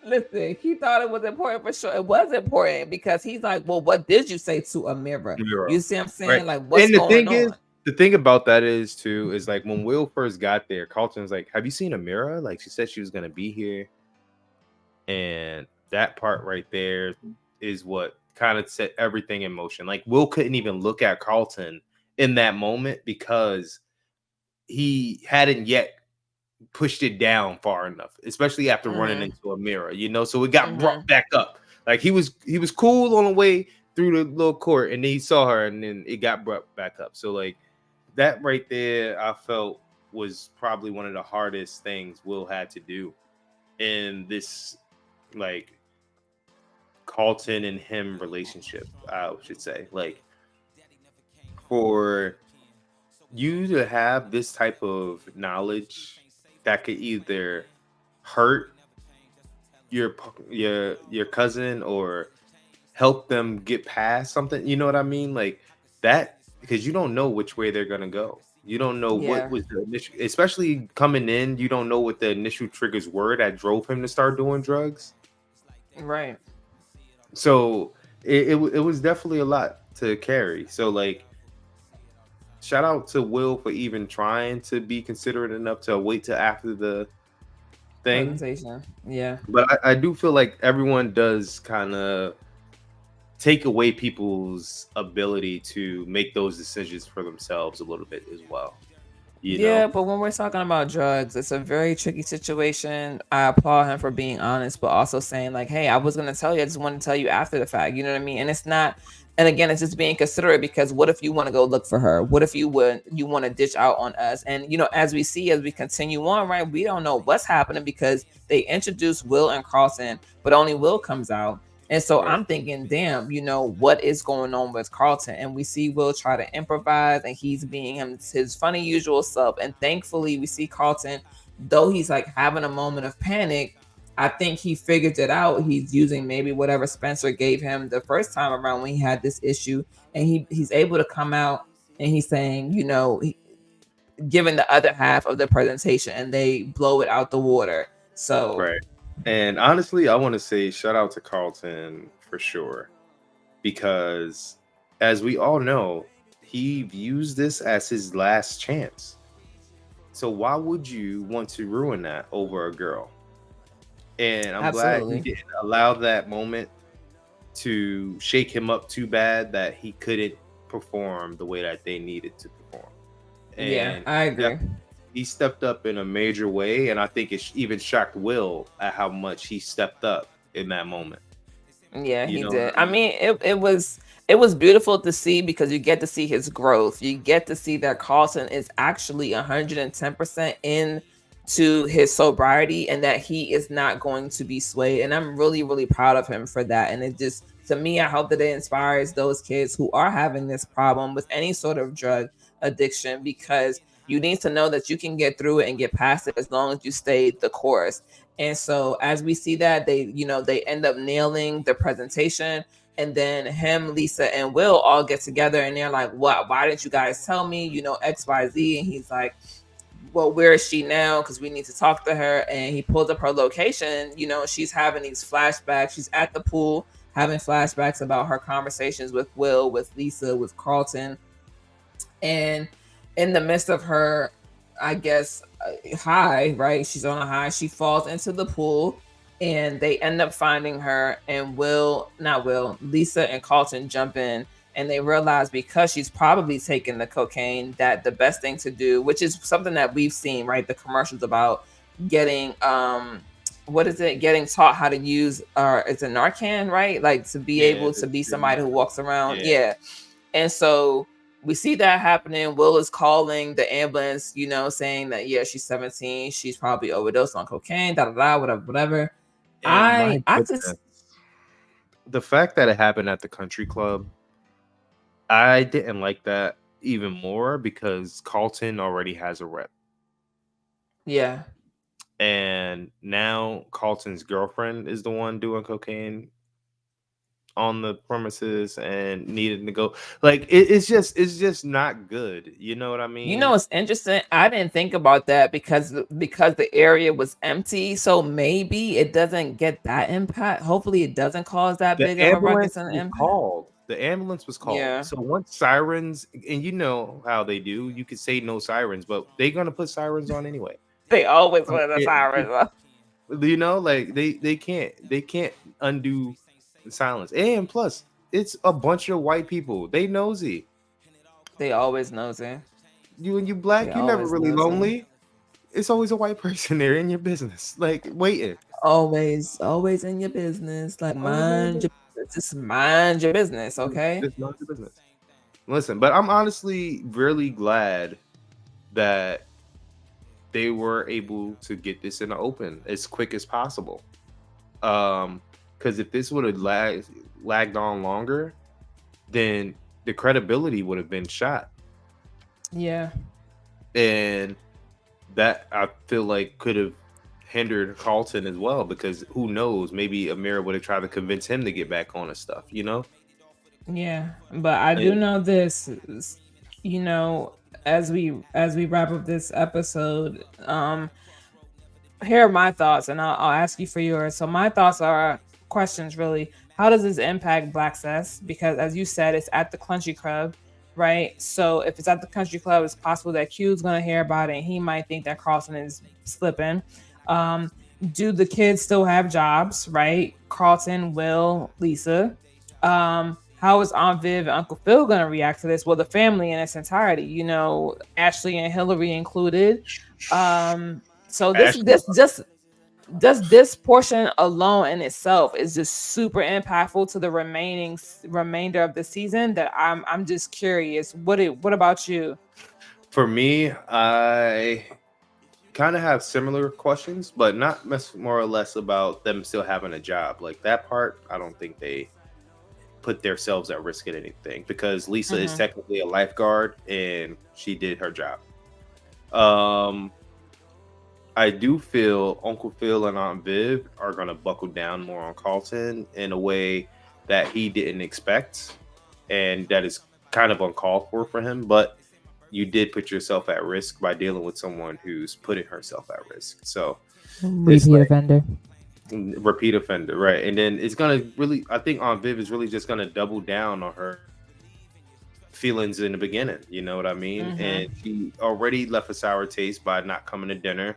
Listen, he thought it was important for sure. It was important because he's like, well, what did you say to a mirror? Zero. You see what I'm saying? Right. Like, what's And the going thing is, on? the thing about that is too is like when Will first got there, Carlton was like, "Have you seen Amira? Like she said she was gonna be here." And that part right there is what kind of set everything in motion. Like Will couldn't even look at Carlton in that moment because he hadn't yet pushed it down far enough, especially after running Mm-hmm. into a mirror, you know. So it got Mm-hmm. brought back up. Like he was cool on the way through the little court, and then he saw her, and then it got brought back up. So like that right there, I felt was probably one of the hardest things Will had to do in this like Carlton and him relationship, I should say. Like for you to have this type of knowledge that could either hurt your cousin or help them get past something, you know what I mean? Like that, because you don't know which way they're gonna go. You don't know what Yeah. was the initial, especially coming in. You don't know what the initial triggers were that drove him to start doing drugs. Right. So it was definitely a lot to carry. So like, shout out to Will for even trying to be considerate enough to wait till after the thing. Presentation. Yeah. But I do feel like everyone does kind of take away people's ability to make those decisions for themselves a little bit as well. You Yeah, know? but when we're talking about drugs, it's a very tricky situation. I applaud him for being honest, but also saying like, "Hey, I was gonna tell you. I just want to tell you after the fact." You know what I mean? And it's not. And again, it's just being considerate because what if you want to go look for her? What if you want to ditch out on us? And as we continue on, right? We don't know what's happening because they introduce Will and Carlton, but only Will comes out. And so Right. I'm thinking, damn, what is going on with Carlton? And we see Will try to improvise, and he's being his funny usual self. And thankfully, we see Carlton, though he's like having a moment of panic. I think he figured it out. He's using maybe whatever Spencer gave him the first time around when he had this issue, and he's able to come out and he's saying, giving the other half of the presentation, and they blow it out the water. So Right. And honestly, I want to say shout out to Carlton for sure, because as we all know, he views this as his last chance. So why would you want to ruin that over a girl? And I'm glad he absolutely. didn't allow that moment to shake him up too bad that he couldn't perform the way that they needed to perform. Yeah, And I agree. he stepped up in a major way, and I think it even shocked Will at how much he stepped up in that moment. Yeah, You he know what did. I I mean? mean, it was beautiful to see because you get to see his growth. You get to see that Carlton is actually 110% into his sobriety, and that he is not going to be swayed. And I'm really, really proud of him for that. And it just, to me, I hope that it inspires those kids who are having this problem with any sort of drug addiction, because you need to know that you can get through it and get past it as long as you stay the course. And so as we see that, they end up nailing the presentation, and then him, Lisa, and Will all get together, and they're like, "What? Why didn't you guys tell me? XYZ." And he's like, "Well, where is she now? Because we need to talk to her." And he pulls up her location. She's having these flashbacks. She's at the pool having flashbacks about her conversations with Will, with Lisa, with Carlton. And in the midst of her, I guess, high, right? She's on a high. She falls into the pool, and they end up finding her. And Lisa and Carlton jump in, and they realize, because she's probably taking the cocaine, that the best thing to do, which is something that we've seen, right? The commercials about getting, what is it? Getting taught how to use, it's a Narcan, right? Like, to be Yeah, able to be somebody who walks around. yeah. Yeah. And so we see that happening. Will is calling the ambulance, saying that, yeah, she's 17. She's probably overdosed on cocaine, whatever. And my I just, goodness, the fact that it happened at the country club, I didn't like that even more because Carlton already has a rep. yeah. And now Carlton's girlfriend is the one doing cocaine on the premises and needed to go. Like it's just not good. You know what I mean? It's interesting. I didn't think about that because the area was empty. So maybe it doesn't get that impact. Hopefully it doesn't cause that The big of a ruckus ambulance and was impact. called. The ambulance was called. Yeah. So once sirens, and you know how they do, you could say no sirens, but they're gonna put sirens on anyway. They always Like, wear the sirens. you know, like they can't undo the silence. And plus, it's a bunch of white people. They nosy. They always nosy. You They black, you never always really nosy. lonely. It's always a white person there in your business, like waiting. Always in your business. Like, Always in your mind business. your business. Just mind your business, okay? Just mind your business. Listen, but I'm honestly really glad that they were able to get this in the open as quick as possible. Because if this would have lagged on longer, then the credibility would have been shot. Yeah. And that, I feel like, could have hindered Carlton as well, because who knows, maybe Amira would have tried to convince him to get back on his stuff, you know? Yeah. But I do know this is, as we wrap up this episode, here are my thoughts, and I'll ask you for yours. So my thoughts are questions, really. How does this impact Blackccess? Because as you said, it's at the country club, right? So if it's at the country club, it's possible that Q's going to hear about it, and he might think that Carlton is slipping. Do the kids still have jobs, right? Carlton, Will, Lisa. How is Aunt Viv and Uncle Phil going to react to this? Well, the family in its entirety, Ashley and Hilary included. So this portion alone in itself is just super impactful to the remainder of the season, that I'm just curious. What about you? For me, kind of have similar questions, but not more or less about them still having a job. Like that part, I don't think they put themselves at risk at anything because Lisa is technically a lifeguard and she did her job. I do feel Uncle Phil and Aunt Viv are going to buckle down more on Carlton in a way that he didn't expect, and that is kind of uncalled for him. But you did put yourself at risk by dealing with someone who's putting herself at risk. So repeat offender. Repeat offender, right? And then it's gonna really, I think Aunt Viv is really just gonna double down on her feelings in the beginning. You know what I mean? And she already left a sour taste by not coming to dinner.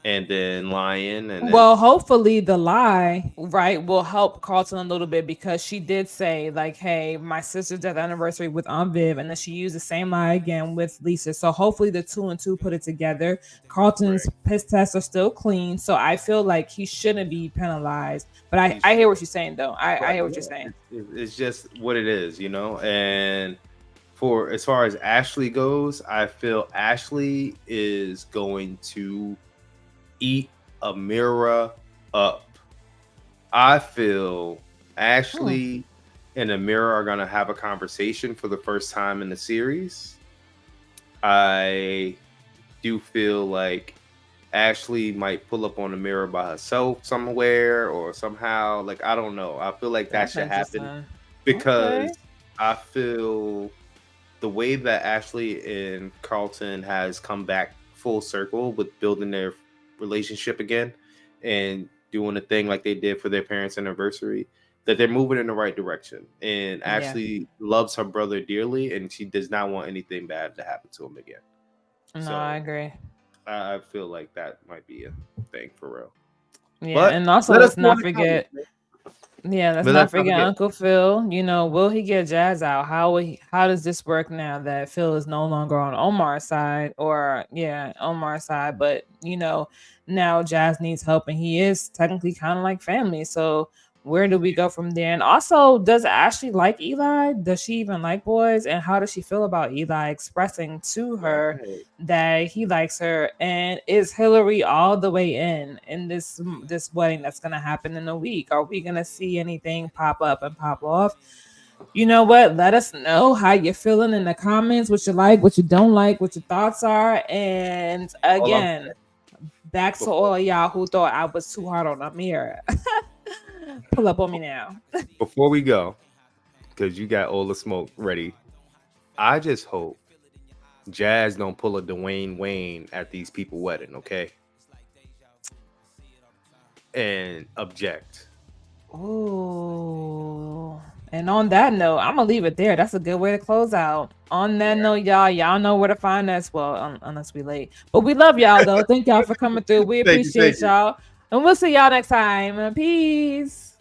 And then lying, and well, hopefully the lie, right, will help Carlton a little bit because she did say like, "Hey, my sister's death anniversary with Aunt Viv," and then she used the same lie again with Lisa. So hopefully the 2 and 2 put it together. Carlton's piss tests are still clean, so I feel like he shouldn't be penalized. But I hear what you're saying, though. I hear what you're saying. It's just what it is, you know. And for as far as Ashley goes, I feel Ashley is going to eat Amira up. I feel Ashley and Amira are gonna have a conversation for the first time in the series. I do feel like Ashley might pull up on Amira by herself somewhere or somehow. Like, I don't know. I feel like that should happen because I feel the way that Ashley and Carlton has come back full circle with building their relationship again and doing a thing like they did for their parents' anniversary, that they're moving in the right direction. And Ashley loves her brother dearly, and she does not want anything bad to happen to him again. No, so, I agree. I feel like that might be a thing for real. Yeah, but and also let's not forget. Let's not forget Uncle Phil. You know, will he get Jazz out? How does this work now that Phil is no longer on Omar's side? Or Omar's side, but you know, now Jazz needs help, and he is technically kind of like family. So where do we go from there? And also, does Ashley like Eli? Does she even like boys? And how does she feel about Eli expressing to her that he likes her? And is Hilary all the way in this wedding that's going to happen in a week? Are we going to see anything pop up and pop off? You know what? Let us know how you're feeling in the comments, what you like, what you don't like, what your thoughts are. And again, back to all of y'all who thought I was too hard on Amira. Pull up on me now. Before we go, because you got all the smoke ready, I just hope Jazz don't pull a Dwayne Wayne at these people wedding, okay? And object. Ooh. And on that note, I'm gonna leave it there. That's a good way to close out. On that note, y'all know where to find us. Well, unless we late, but we love y'all though. Thank y'all for coming through. We appreciate y'all. And we'll see y'all next time. Peace.